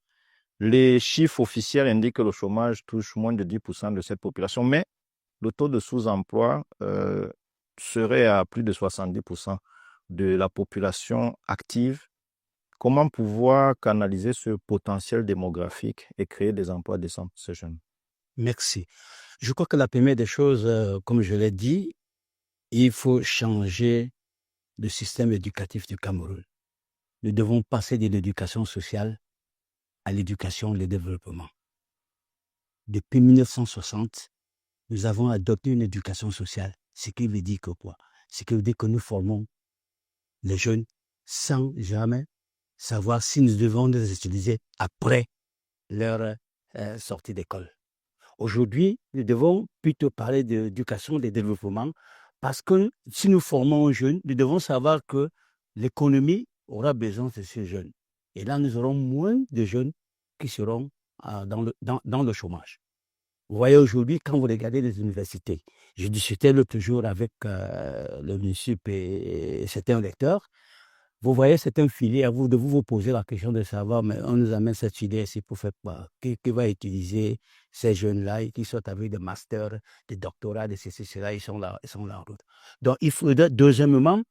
Les chiffres officiels indiquent que le chômage touche moins de 10% de cette population, mais le taux de sous-emploi serait à plus de 70% de la population active. Comment pouvoir canaliser ce potentiel démographique et créer des emplois décents pour ces jeunes? Merci. Je crois que la première des choses, comme je l'ai dit, il faut changer le système éducatif du Cameroun. Nous devons passer de l'éducation sociale à l'éducation et le développement. Depuis 1960, nous avons adopté une éducation sociale. Ce qui veut dire que quoi? Ce qui veut dire que nous formons les jeunes sans jamais savoir si nous devons les utiliser après leur sortie d'école. Aujourd'hui, nous devons plutôt parler d'éducation et de développement parce que si nous formons un jeune, nous devons savoir que l'économie aura besoin de ces jeunes. Et là, nous aurons moins de jeunes qui seront dans le chômage. Vous voyez aujourd'hui, quand vous regardez les universités, je discutais l'autre jour avec le municipal et certains lecteurs, vous voyez, c'est un filet à vous de vous poser la question de savoir, mais on nous amène cette filet ici pour faire quoi? Qui va utiliser ces jeunes-là qui sortent avec des masters, des doctorats, des ceci, cela, ils sont là en route. Donc, il faudrait, deuxièmement,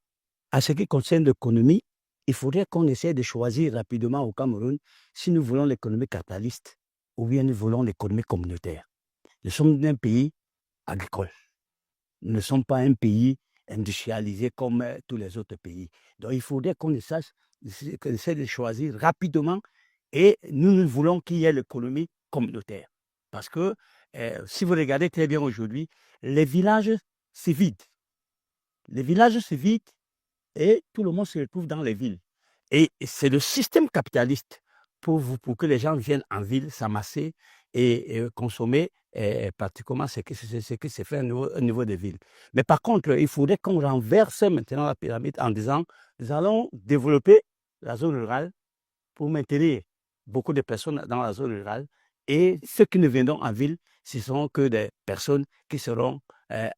à ce qui concerne l'économie, il faudrait qu'on essaie de choisir rapidement au Cameroun si nous voulons l'économie capitaliste ou bien nous voulons l'économie communautaire. Nous sommes un pays agricole. Nous ne sommes pas un pays industrialisé comme tous les autres pays. Donc, il faudrait qu'on essaie de choisir rapidement et nous voulons qu'il y ait l'économie communautaire. Parce que si vous regardez très bien aujourd'hui, les villages, c'est vide. Les villages, c'est vide et tout le monde se retrouve dans les villes. Et c'est le système capitaliste pour que les gens viennent en ville s'amasser et consommer particulièrement ce qui se fait au niveau des villes. Mais par contre, il faudrait qu'on renverse maintenant la pyramide en disant nous allons développer la zone rurale pour maintenir beaucoup de personnes dans la zone rurale et ceux qui ne viendront en ville, ce sont que des personnes qui seront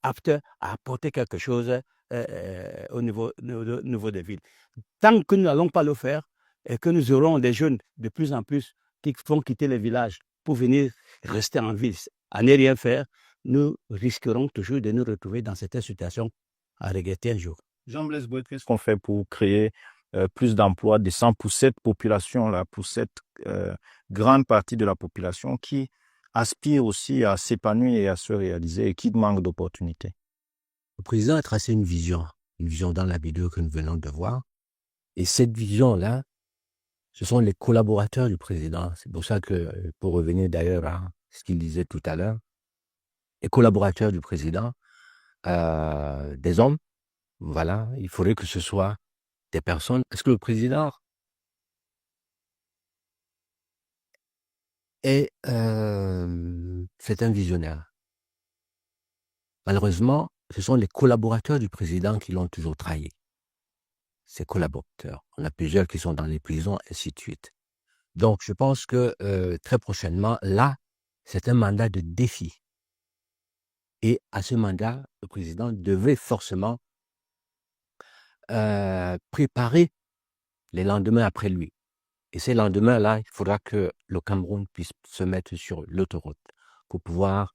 aptes à apporter quelque chose au niveau des villes. Tant que nous n'allons pas le faire et que nous aurons des jeunes de plus en plus qui vont quitter les villages pour venir rester en ville, à ne rien faire, nous risquerons toujours de nous retrouver dans cette situation à regretter un jour. Jean-Blaise Bouet, qu'est-ce qu'on fait pour créer plus d'emplois décents pour cette population-là, pour cette grande partie de la population qui aspire aussi à s'épanouir et à se réaliser et qui manque d'opportunités? Le président a tracé une vision dans la vidéo que nous venons de voir. Et cette vision-là, ce sont les collaborateurs du président. C'est pour ça que, pour revenir d'ailleurs à ce qu'il disait tout à l'heure, les collaborateurs du président, des hommes, voilà, il faudrait que ce soit des personnes. Est-ce que le président c'est un visionnaire? Malheureusement, ce sont les collaborateurs du président qui l'ont toujours trahi. Ces collaborateurs. On a plusieurs qui sont dans les prisons, ainsi de suite. Donc, je pense que très prochainement, là, c'est un mandat de défi. Et à ce mandat, le président devait forcément préparer les lendemains après lui. Et ces lendemains-là, il faudra que le Cameroun puisse se mettre sur l'autoroute pour pouvoir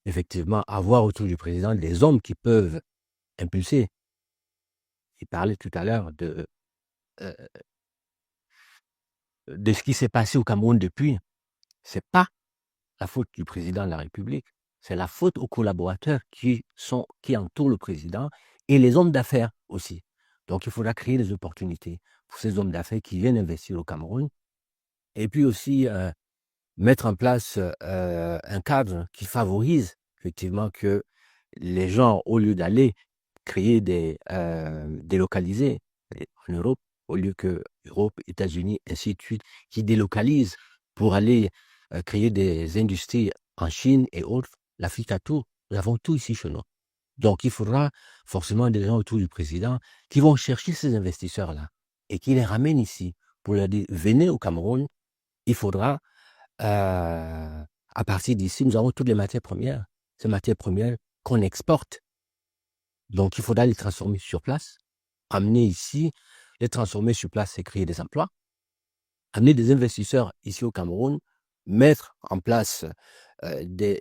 effectivement avoir autour du président des hommes qui peuvent impulser. Il parlait tout à l'heure de ce qui s'est passé au Cameroun depuis. Ce n'est pas la faute du président de la République. c'est la faute aux collaborateurs qui entourent le président et les hommes d'affaires aussi. Donc, il faudra créer des opportunités pour ces hommes d'affaires qui viennent investir au Cameroun. Et puis aussi, mettre en place un cadre qui favorise effectivement que les gens, au lieu d'aller créer délocaliser en Europe, au lieu que Europe, États-Unis, ainsi de suite, qui délocalisent pour aller créer des industries en Chine et autres, l'Afrique a tout. Nous avons tout ici chez nous. Donc, il faudra forcément des gens autour du président qui vont chercher ces investisseurs-là et qui les ramènent ici pour leur dire, venez au Cameroun, il faudra, à partir d'ici, nous avons toutes les matières premières. Ces matières premières qu'on exporte. Donc, il faudra les transformer sur place, amener ici, les transformer sur place et créer des emplois, amener des investisseurs ici au Cameroun, mettre en place des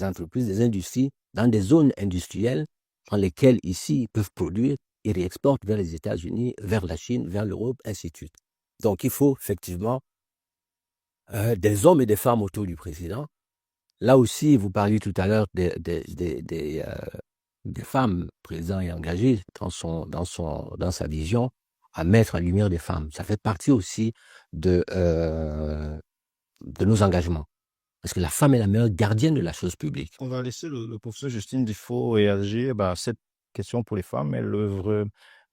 entreprises, des industries dans des zones industrielles dans lesquelles ici ils peuvent produire et réexportent vers les États-Unis, vers la Chine, vers l'Europe, ainsi de suite. Donc, il faut effectivement des hommes et des femmes autour du président. Là aussi, vous parliez tout à l'heure des femmes, président est engagé dans sa vision à mettre en lumière des femmes. Ça fait partie aussi de nos engagements. Parce que la femme est la meilleure gardienne de la chose publique. On va laisser le professeur Justine Diffo réagir à cette question pour les femmes. Elle œuvre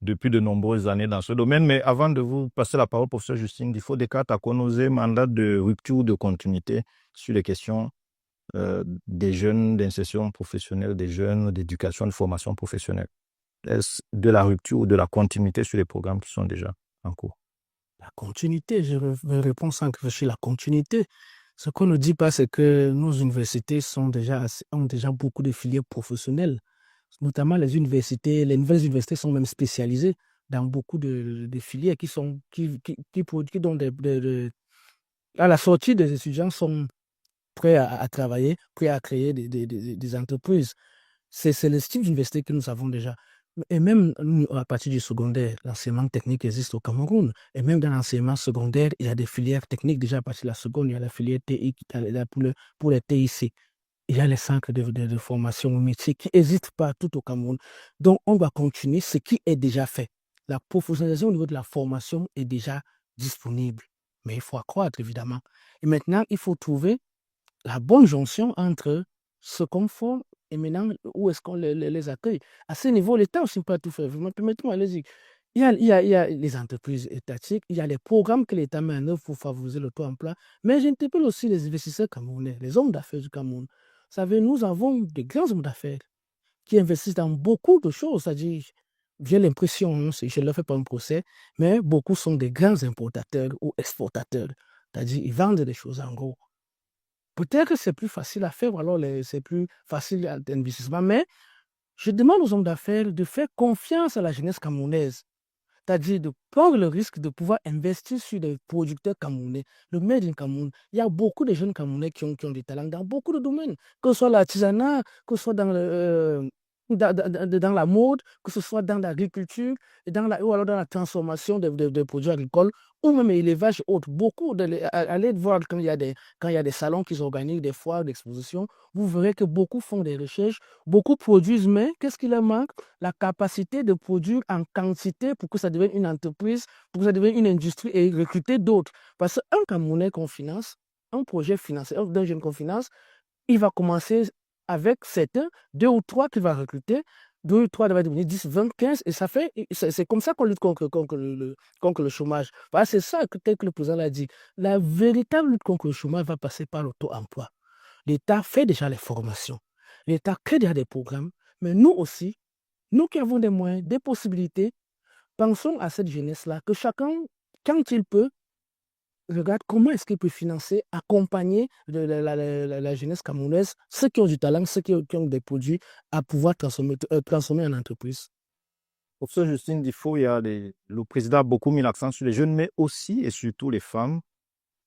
depuis de nombreuses années dans ce domaine. Mais avant de vous passer la parole, professeur Justine Diffo, Descartes a connu mandat de rupture ou de continuité sur les questions des jeunes, d'insertion professionnelle, des jeunes, d'éducation, de formation professionnelle. Est-ce de la rupture ou de la continuité sur les programmes qui sont déjà en cours? La continuité, je réponds sans réfléchir, la continuité. Ce qu'on ne dit pas, c'est que nos universités ont déjà beaucoup de filières professionnelles. Notamment les nouvelles universités sont même spécialisées dans beaucoup de filières qui dont à la sortie des étudiants sont prêts à travailler, prêts à créer des entreprises. C'est le style d'université que nous avons déjà. Et même à partir du secondaire, l'enseignement technique existe au Cameroun. Et même dans l'enseignement secondaire, il y a des filières techniques. Déjà à partir de la seconde, il y a la filière TI pour les TIC. Il y a les centres de formation au métier qui existent partout au Cameroun. Donc, on va continuer ce qui est déjà fait. La professionnalisation au niveau de la formation est déjà disponible. Mais il faut accroître, évidemment. Et maintenant, il faut trouver la bonne jonction entre ce qu'on forme et maintenant, où est-ce qu'on les accueille? À ce niveau, l'État aussi ne peut pas tout faire. Permettez-moi, allez-y. Il y a les entreprises étatiques, il y a les programmes que l'État met en œuvre pour favoriser le taux d'emploi, mais j'interpelle aussi les investisseurs camerounais, les hommes d'affaires du Cameroun. Vous savez, nous avons des grands hommes d'affaires qui investissent dans beaucoup de choses, c'est-à-dire, j'ai l'impression, je ne leur fais pas un procès, mais beaucoup sont des grands importateurs ou exportateurs, c'est-à-dire, ils vendent des choses en gros. Peut-être que c'est plus facile à faire, ou alors c'est plus facile à l'investissement, mais je demande aux hommes d'affaires de faire confiance à la jeunesse camerounaise, c'est-à-dire de prendre le risque de pouvoir investir sur des producteurs camerounais, le Made in Cameroun. Il y a beaucoup de jeunes camerounais qui ont des talents dans beaucoup de domaines, que ce soit l'artisanat, que ce soit dans la mode, que ce soit dans l'agriculture, ou alors dans la transformation des produits agricoles, ou même l'élevage autre. Beaucoup, allez voir quand il y a des salons qui organisent des foires d'exposition, vous verrez que beaucoup font des recherches, beaucoup produisent, mais qu'est-ce qui leur manque? La capacité de produire en quantité pour que ça devienne une entreprise, pour que ça devienne une industrie et recruter d'autres. Parce qu'un Camerounais qu'on finance, un projet financé, d'un jeune qu'on finance, il va commencer avec certains, 2 ou 3 qu'il va recruter, 2 ou 3 va devenir 10, 20, 15, et c'est comme ça qu'on lutte contre le chômage. Voilà, c'est ça que, tel que le président l'a dit. La véritable lutte contre le chômage va passer par l'auto-emploi. L'État fait déjà les formations. L'État crée déjà des programmes, mais nous aussi, nous qui avons des moyens, des possibilités, pensons à cette jeunesse-là, que chacun, quand il peut, regarde comment est-ce qu'il peut financer, accompagner la jeunesse camerounaise, ceux qui ont du talent, ceux qui ont des produits à pouvoir transformer en entreprise. Professeur Justine Diffo, le président a beaucoup mis l'accent sur les jeunes, mais aussi et surtout les femmes.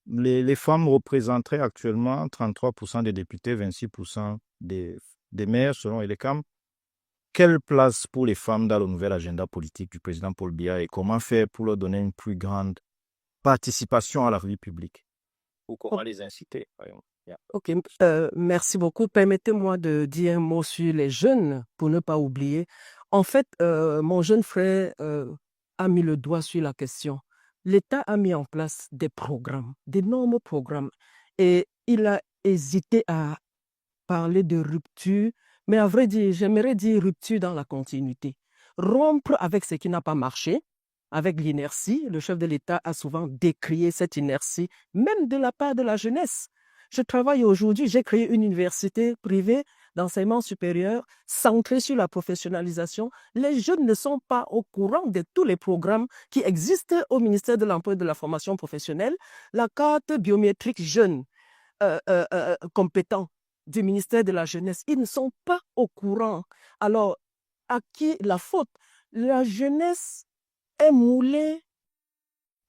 Les femmes représenteraient actuellement 33% des députés, 26% des maires selon Elecam. Quelle place pour les femmes dans le nouvel agenda politique du président Paul Biya et comment faire pour leur donner une plus grande participation à la vie publique? Ou comment les inciter, par exemple? Ok, merci beaucoup. Permettez-moi de dire un mot sur les jeunes pour ne pas oublier. En fait, mon jeune frère a mis le doigt sur la question. L'État a mis en place des programmes, d'énormes programmes, et il a hésité à parler de rupture, mais à vrai dire, j'aimerais dire rupture dans la continuité. Rompre avec ce qui n'a pas marché, avec l'inertie. Le chef de l'État a souvent décrié cette inertie, même de la part de la jeunesse. Je travaille aujourd'hui, j'ai créé une université privée d'enseignement supérieur centrée sur la professionnalisation. Les jeunes ne sont pas au courant de tous les programmes qui existent au ministère de l'Emploi et de la Formation professionnelle. La carte biométrique jeune compétent du ministère de la Jeunesse, ils ne sont pas au courant. Alors, à qui la faute? La jeunesse est moulée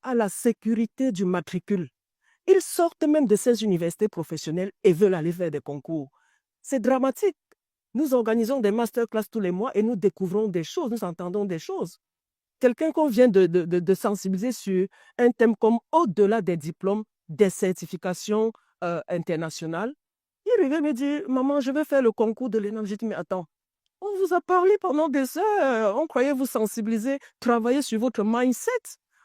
à la sécurité du matricule. Ils sortent même de ces universités professionnelles et veulent aller faire des concours. C'est dramatique. Nous organisons des masterclass tous les mois et nous découvrons des choses, nous entendons des choses. Quelqu'un qu'on vient de sensibiliser sur un thème comme au-delà des diplômes, des certifications internationales, il revient me dire, maman, je vais faire le concours de l'ENAM. J'ai dit, mais attends, on vous a parlé pendant des heures, on croyait vous sensibiliser, travailler sur votre mindset.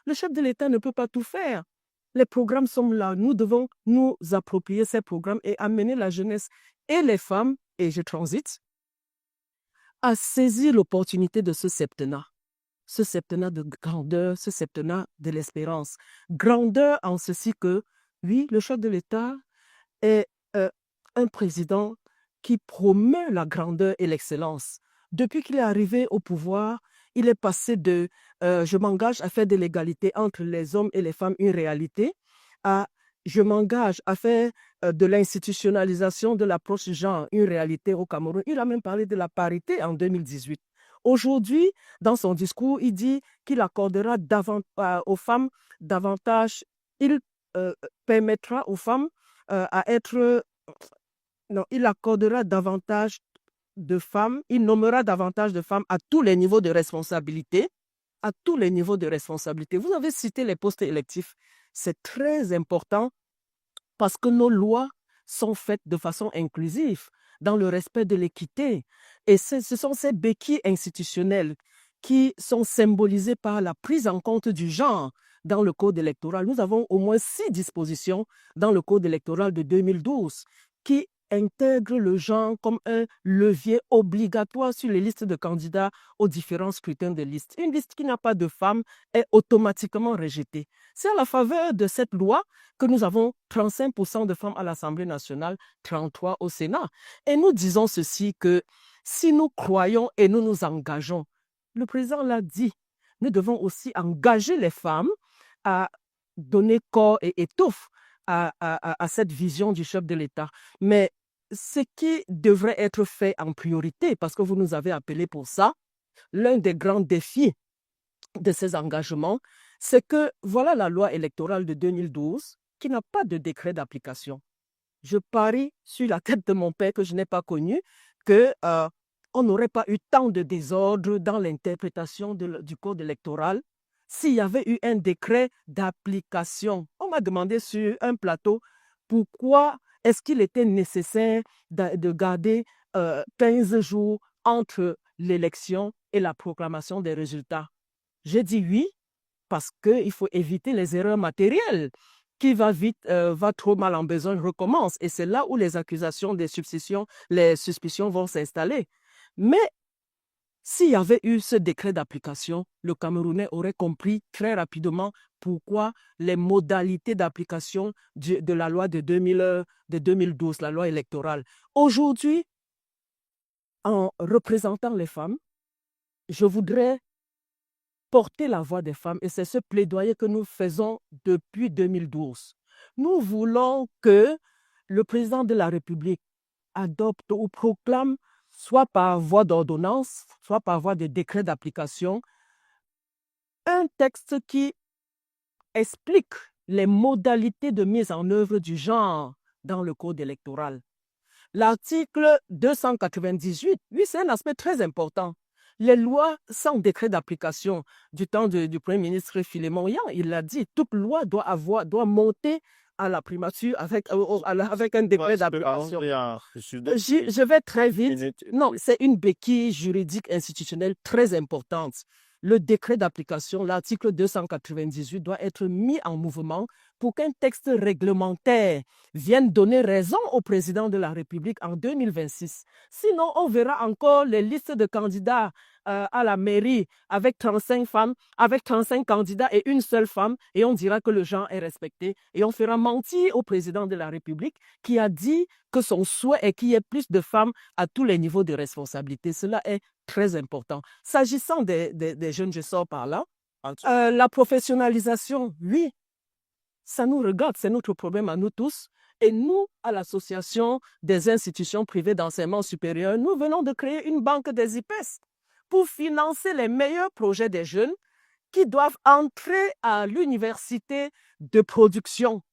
Le chef de l'État ne peut pas tout faire. Les programmes sont là. Nous devons nous approprier ces programmes et amener la jeunesse et les femmes, et je transite, à saisir l'opportunité de ce septennat de grandeur, ce septennat de l'espérance. Grandeur en ceci que, oui, le chef de l'État est un président qui promeut la grandeur et l'excellence. Depuis qu'il est arrivé au pouvoir, il est passé de je m'engage à faire de l'égalité entre les hommes et les femmes une réalité à je m'engage à faire de l'institutionnalisation de l'approche genre une réalité au Cameroun. Il a même parlé de la parité en 2018. Aujourd'hui, dans son discours, il dit qu'il accordera aux femmes davantage, il permettra aux femmes à être... Non, il accordera davantage de femmes, il nommera davantage de femmes à tous les niveaux de responsabilité, à tous les niveaux de responsabilité. Vous avez cité les postes électifs. C'est très important parce que nos lois sont faites de façon inclusive, dans le respect de l'équité. Et ce sont ces béquilles institutionnelles qui sont symbolisées par la prise en compte du genre dans le code électoral. Nous avons au moins 6 dispositions dans le code électoral de 2012 qui intègrent le genre comme un levier obligatoire sur les listes de candidats aux différents scrutins de liste. Une liste qui n'a pas de femmes est automatiquement rejetée. C'est à la faveur de cette loi que nous avons 35% de femmes à l'Assemblée nationale, 33% au Sénat. Et nous disons ceci que si nous croyons et nous nous engageons, le président l'a dit, nous devons aussi engager les femmes à donner corps et étoffe à cette vision du chef de l'État. Mais ce qui devrait être fait en priorité, parce que vous nous avez appelé pour ça, l'un des grands défis de ces engagements, c'est que voilà la loi électorale de 2012 qui n'a pas de décret d'application. Je parie sur la tête de mon père que je n'ai pas connu qu'on n'aurait pas eu tant de désordre dans l'interprétation du code électoral s'il y avait eu un décret d'application. On m'a demandé sur un plateau pourquoi est-ce qu'il était nécessaire de garder 15 jours entre l'élection et la proclamation des résultats. J'ai dit oui, parce qu'il faut éviter les erreurs matérielles. Qui va vite, va trop mal en besogne, recommence. Et c'est là où les accusations, les suspicions vont s'installer. Mais s'il y avait eu ce décret d'application, le Camerounais aurait compris très rapidement pourquoi les modalités d'application de la loi de 2012, la loi électorale. Aujourd'hui, en représentant les femmes, je voudrais porter la voix des femmes et c'est ce plaidoyer que nous faisons depuis 2012. Nous voulons que le président de la République adopte ou proclame, soit par voie d'ordonnance, soit par voie de décret d'application, un texte qui explique les modalités de mise en œuvre du genre dans le code électoral. L'article 298, oui, c'est un aspect très important. Les lois sans décret d'application du temps du Premier ministre Philémon Yang, il l'a dit, toute loi doit monter à la primature avec un décret d'application. Je vais très vite. Non, c'est une béquille juridique institutionnelle très importante. Le décret d'application, l'article 298, doit être mis en mouvement pour qu'un texte réglementaire vienne donner raison au président de la République en 2026. Sinon, on verra encore les listes de candidats à la mairie avec 35 femmes, avec 35 candidats et une seule femme, et on dira que le genre est respecté. Et on fera mentir au président de la République qui a dit que son souhait est qu'il y ait plus de femmes à tous les niveaux de responsabilité. Cela est très important. S'agissant des jeunes, je sors par là. La professionnalisation, oui, ça nous regarde, c'est notre problème à nous tous. Et nous, à l'Association des institutions privées d'enseignement supérieur, nous venons de créer une banque des IPES pour financer les meilleurs projets des jeunes qui doivent entrer à l'université de production,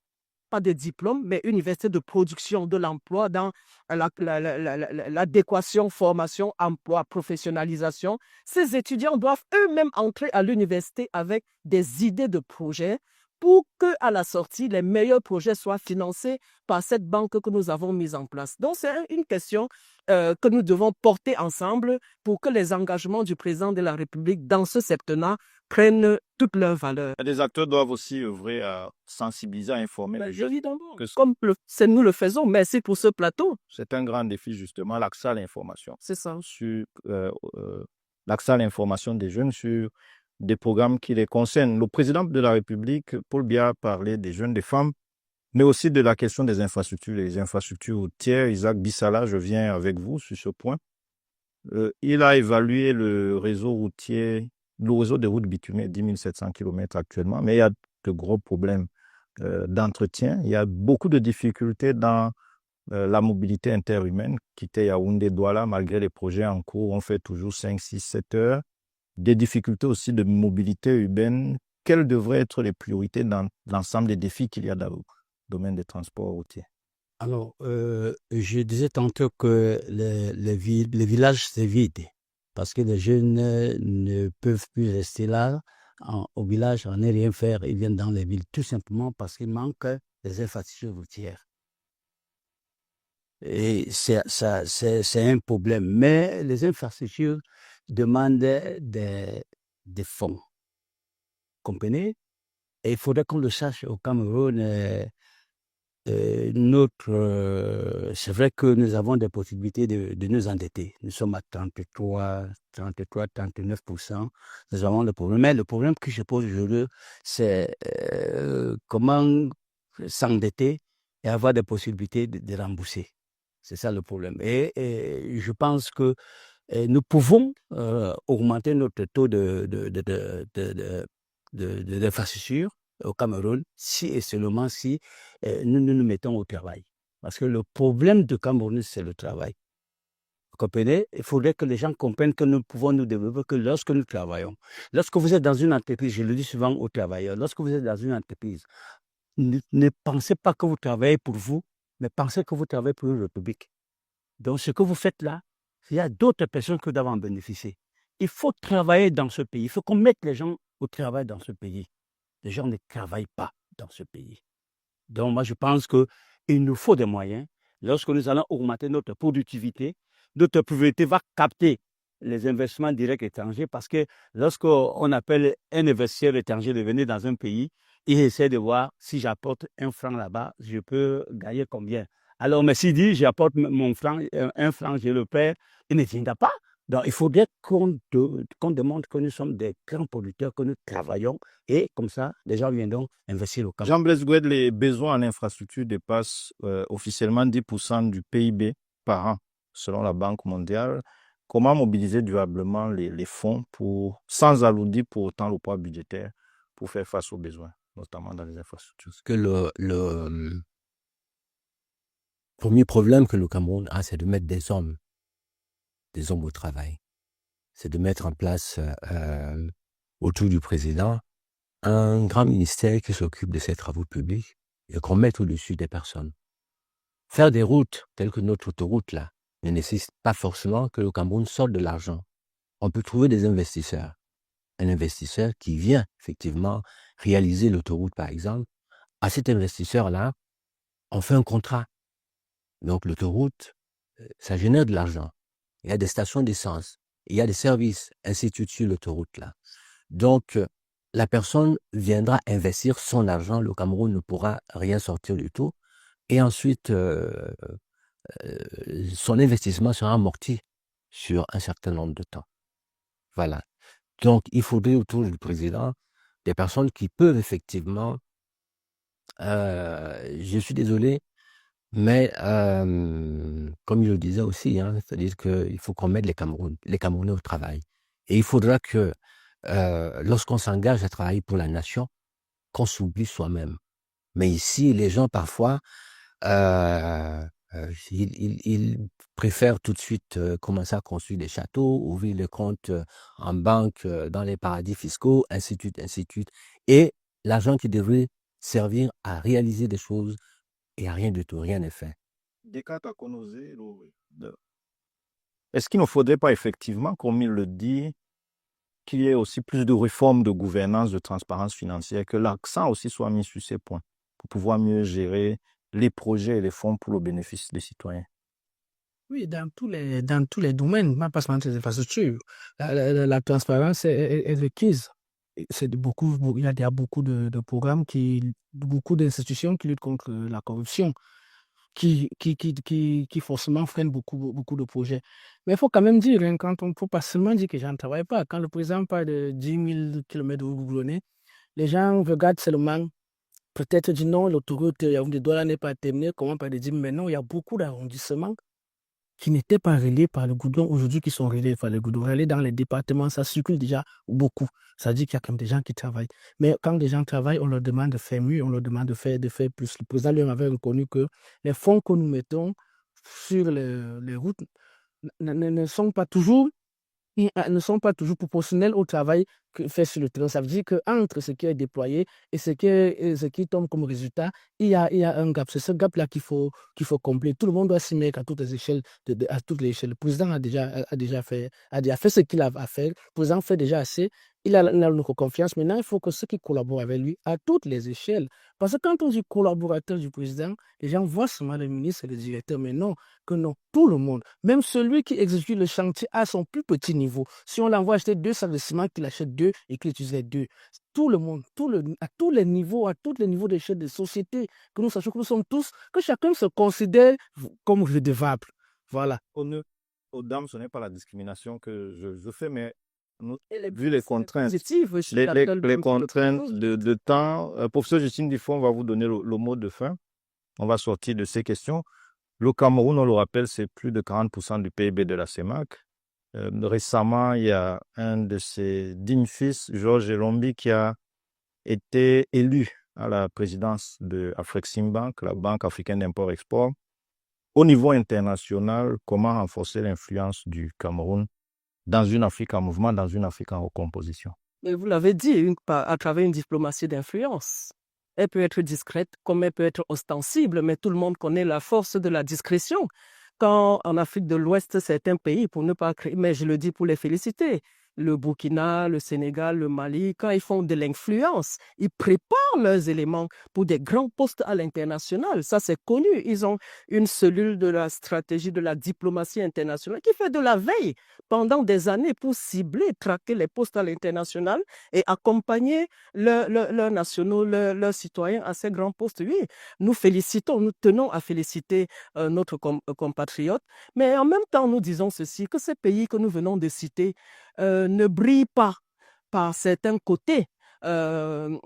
pas de diplôme, mais université de production de l'emploi dans l'adéquation, formation, emploi, professionnalisation. Ces étudiants doivent eux-mêmes entrer à l'université avec des idées de projets pour qu'à la sortie, les meilleurs projets soient financés par cette banque que nous avons mise en place. Donc, c'est une question que nous devons porter ensemble pour que les engagements du président de la République dans ce septennat prennent toute leur valeur. Les acteurs doivent aussi œuvrer à sensibiliser, à informer les jeunes. Évidemment, comme nous le faisons. Merci pour ce plateau. C'est un grand défi, justement, l'accès à l'information. C'est ça. Sur l'accès à l'information des jeunes sur des programmes qui les concernent. Le président de la République, Paul Biya, a parlé des jeunes, des femmes, mais aussi de la question des infrastructures, les infrastructures routières. Isaac Bissala, je viens avec vous sur ce point. Il a évalué le réseau routier, le réseau des routes bitumées, 10 700 km actuellement, mais il y a de gros problèmes d'entretien. Il y a beaucoup de difficultés dans la mobilité interhumaine. Quitter Yaoundé-Douala, malgré les projets en cours, on fait toujours 5, 6, 7 heures. Des difficultés aussi de mobilité urbaine. Quelles devraient être les priorités dans l'ensemble des défis qu'il y a dans le domaine des transports routiers? Alors, je disais tantôt que les villages, c'est vide parce que les jeunes ne peuvent plus rester là au village, à ne rien faire. Ils viennent dans les villes tout simplement parce qu'il manque des infrastructures routières. Et c'est un problème. Mais les infrastructures demandent des fonds. Comprenez? Et il faudrait qu'on le sache au Cameroun. C'est vrai que nous avons des possibilités de nous endetter. Nous sommes à 39%. Nous avons le problème. Mais le problème que je pose aujourd'hui, c'est comment s'endetter et avoir des possibilités de rembourser. C'est ça le problème. Et je pense que nous pouvons augmenter notre taux d'infrastructure au Cameroun si et seulement si nous nous mettons au travail. Parce que le problème du Cameroun, c'est le travail. Vous comprenez? Il faudrait que les gens comprennent que nous pouvons nous développer que lorsque nous travaillons. Lorsque vous êtes dans une entreprise, je le dis souvent aux travailleurs, lorsque vous êtes dans une entreprise, ne pensez pas que vous travaillez pour vous, mais pensez que vous travaillez pour le public. Donc, ce que vous faites là, il y a d'autres personnes qui doivent en bénéficier. Il faut travailler dans ce pays. Il faut qu'on mette les gens au travail dans ce pays. Les gens ne travaillent pas dans ce pays. Donc, moi, je pense qu'il nous faut des moyens. Lorsque nous allons augmenter notre productivité va capter les investissements directs étrangers parce que lorsqu'on appelle un investisseur étranger de venir dans un pays, il essaie de voir si j'apporte un franc là-bas, je peux gagner combien. Alors, mais s'il dit, j'apporte mon franc, un franc, je le perds, il ne viendra pas. Donc, il faudrait qu'on démontre que nous sommes des grands producteurs, que nous travaillons, et comme ça, les gens viendront investir au Cameroun. Jean-Blaise Goued, les besoins en infrastructure dépassent officiellement 10% du PIB par an, selon la Banque mondiale. Comment mobiliser durablement les fonds sans alourdir pour autant le poids budgétaire pour faire face aux besoins, notamment dans les infrastructures? Que le premier problème que le Cameroun a, c'est de mettre des hommes au travail. C'est de mettre en place, autour du président, un grand ministère qui s'occupe de ces travaux publics et qu'on mette au-dessus des personnes. Faire des routes telles que notre autoroute là ne nécessite pas forcément que le Cameroun sorte de l'argent. On peut trouver des investisseurs. Un investisseur qui vient effectivement réaliser l'autoroute par exemple à cet investisseur-là, on fait un contrat. Donc l'autoroute, ça génère de l'argent. Il y a des stations d'essence, il y a des services, ainsi de suite sur l'autoroute là. Donc la personne viendra investir son argent, le Cameroun ne pourra rien sortir du tout. Et ensuite, son investissement sera amorti sur un certain nombre de temps. Voilà. Donc, il faudrait autour du président des personnes qui peuvent effectivement, je suis désolé, mais comme je le disais aussi, c'est-à-dire qu'il faut qu'on mette les Camerounais au travail. Et il faudra que lorsqu'on s'engage à travailler pour la nation, qu'on s'oublie soi-même. Mais ici, les gens parfois, ils préfèrent tout de suite commencer à construire des châteaux, ouvrir des comptes en banque dans les paradis fiscaux, ainsi de suite, ainsi de suite. Et l'argent qui devrait servir à réaliser des choses, et à rien du tout, rien n'est fait. Est-ce qu'il ne faudrait pas effectivement, comme il le dit, qu'il y ait aussi plus de réformes de gouvernance, de transparence financière, que l'accent aussi soit mis sur ces points pour pouvoir mieux gérer les projets et les fonds pour le bénéfice des citoyens? Oui, dans tous les domaines, pas seulement les infrastructures. La transparence est requise. Il y a beaucoup de programmes, beaucoup d'institutions qui luttent contre la corruption, qui forcément freinent beaucoup de projets. Mais il faut quand même dire, quand on ne faut pas seulement dire que les gens ne travaillent pas. Quand le président parle de 10 000 km de goudronnées, les gens regardent seulement, peut-être disent non, l'autoroute de Douala n'est pas terminée, comment pas dire, mais non, il y a beaucoup d'arrondissements qui n'étaient pas reliés par le goudron, aujourd'hui qui sont reliés par le goudron. Aller dans les départements, ça circule déjà beaucoup. Ça veut dire qu'il y a quand même des gens qui travaillent. Mais quand des gens travaillent, on leur demande de faire mieux, on leur demande de faire plus. Le président lui avait reconnu que les fonds que nous mettons sur les routes ne sont pas toujours proportionnels au travail fait sur le terrain. Ça veut dire qu'entre ce qui est déployé et ce qui tombe comme résultat, il y a un gap. C'est ce gap-là qu'il faut combler. Tout le monde doit s'y mettre à toutes les échelles. À toutes les échelles. Le président a déjà fait ce qu'il a à faire. Le président fait déjà assez. Il a notre confiance. Maintenant, il faut que ceux qui collaborent avec lui à toutes les échelles. Parce que quand on dit collaborateur du président, les gens voient seulement le ministre et le directeur. Mais non, tout le monde, même celui qui exécute le chantier à son plus petit niveau. Si on l'envoie acheter 2 sacs de ciment, qu'il achète 2 et qu'il utilise les 2. Tout le monde, à tous les niveaux d'échelle de société, que nous sachions que nous sommes tous, que chacun se considère comme redevable. Voilà. Honneur aux dames, ce n'est pas la discrimination que je fais, mais vu les contraintes, les contraintes de temps, professeur Justine Dufond va vous donner le mot de fin. On va sortir de ces questions. Le Cameroun, on le rappelle, c'est plus de 40% du PIB de la CEMAC. Récemment, il y a un de ses dignes fils, Georges Elombi, qui a été élu à la présidence de Afreximbank, la Banque africaine d'import-export. Au niveau international, comment renforcer l'influence du Cameroun dans une Afrique en mouvement, dans une Afrique en recomposition? Mais vous l'avez dit, à travers une diplomatie d'influence. Elle peut être discrète comme elle peut être ostensible, mais tout le monde connaît la force de la discrétion. Quand en Afrique de l'Ouest, certains pays, pour ne pas créer, mais je le dis pour les féliciter, le Burkina, le Sénégal, le Mali, quand ils font de l'influence, ils préparent leurs éléments pour des grands postes à l'international. Ça, c'est connu. Ils ont une cellule de la stratégie de la diplomatie internationale qui fait de la veille pendant des années pour cibler, traquer les postes à l'international et accompagner leurs nationaux, leurs citoyens à ces grands postes. Oui, nous tenons à féliciter notre compatriote, mais en même temps, nous disons ceci, que ces pays que nous venons de citer ne brillent pas par certains côtés dans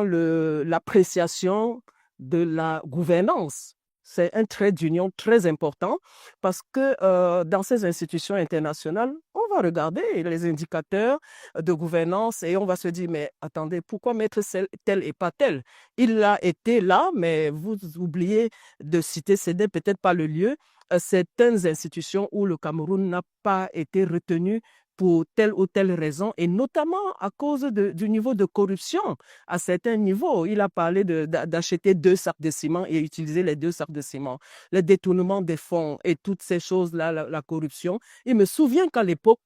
l'appréciation de la gouvernance. C'est un trait d'union très important parce que dans ces institutions internationales, on va regarder les indicateurs de gouvernance et on va se dire, mais attendez, pourquoi mettre tel et pas tel? Il a été là, mais vous oubliez de citer, ce n'est peut-être pas le lieu, certaines institutions où le Cameroun n'a pas été retenu pour telle ou telle raison, et notamment à cause du niveau de corruption à certains niveaux. Il a parlé d'acheter 2 sacs de ciment et utiliser les 2 sacs de ciment, le détournement des fonds et toutes ces choses-là, la corruption. Il me souviens qu'à l'époque,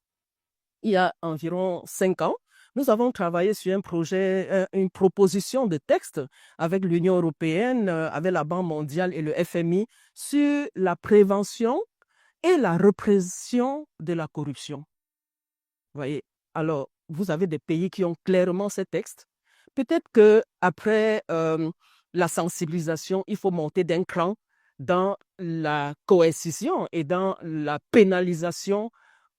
il y a environ 5 ans, Nous avons travaillé sur un projet, une proposition de texte avec l'Union européenne, avec la Banque mondiale et le FMI sur la prévention et la répression de la corruption. Voyez, alors, vous avez des pays qui ont clairement ces textes. Peut-être qu'après la sensibilisation, il faut monter d'un cran dans la coercition et dans la pénalisation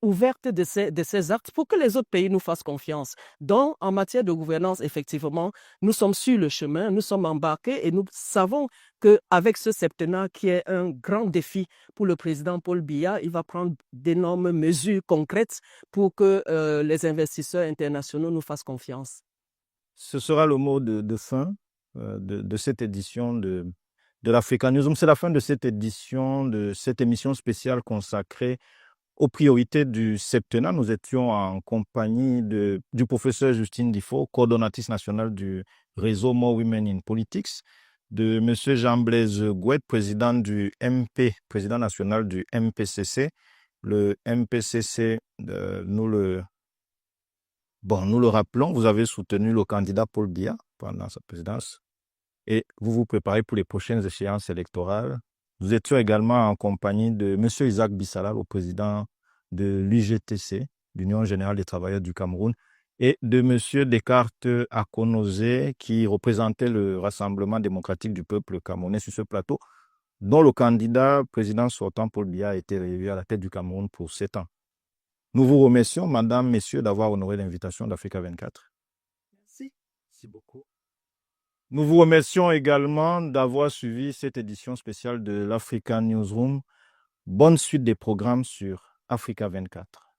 ouverte de ces actes pour que les autres pays nous fassent confiance. Donc, en matière de gouvernance, effectivement, nous sommes sur le chemin, nous sommes embarqués et nous savons qu'avec ce septennat qui est un grand défi pour le président Paul Biya, il va prendre d'énormes mesures concrètes pour que les investisseurs internationaux nous fassent confiance. Ce sera le mot de fin de cette édition de l'Africa Newsroom. C'est la fin de cette édition, de cette émission spéciale consacrée aux priorités du septennat. Nous étions en compagnie du professeur Justine Difo, coordonnatrice nationale du réseau More Women in Politics, de M. Jean-Blaise Gouet, président du MP, président national du MPCC. Le MPCC, nous le rappelons, vous avez soutenu le candidat Paul Biya pendant sa présidence et vous vous préparez pour les prochaines échéances électorales. Nous étions également en compagnie de M. Isaac Bissala, le président de l'UGTC, l'Union générale des travailleurs du Cameroun, et de M. Descartes Akonose, qui représentait le Rassemblement démocratique du peuple camerounais sur ce plateau, dont le candidat président sortant Paul Biya a été réélu à la tête du Cameroun pour 7 ans. Nous vous remercions, madame, messieurs, d'avoir honoré l'invitation d'Africa 24. Merci. Merci beaucoup. Nous vous remercions également d'avoir suivi cette édition spéciale de l'Africa Newsroom. Bonne suite des programmes sur Africa 24.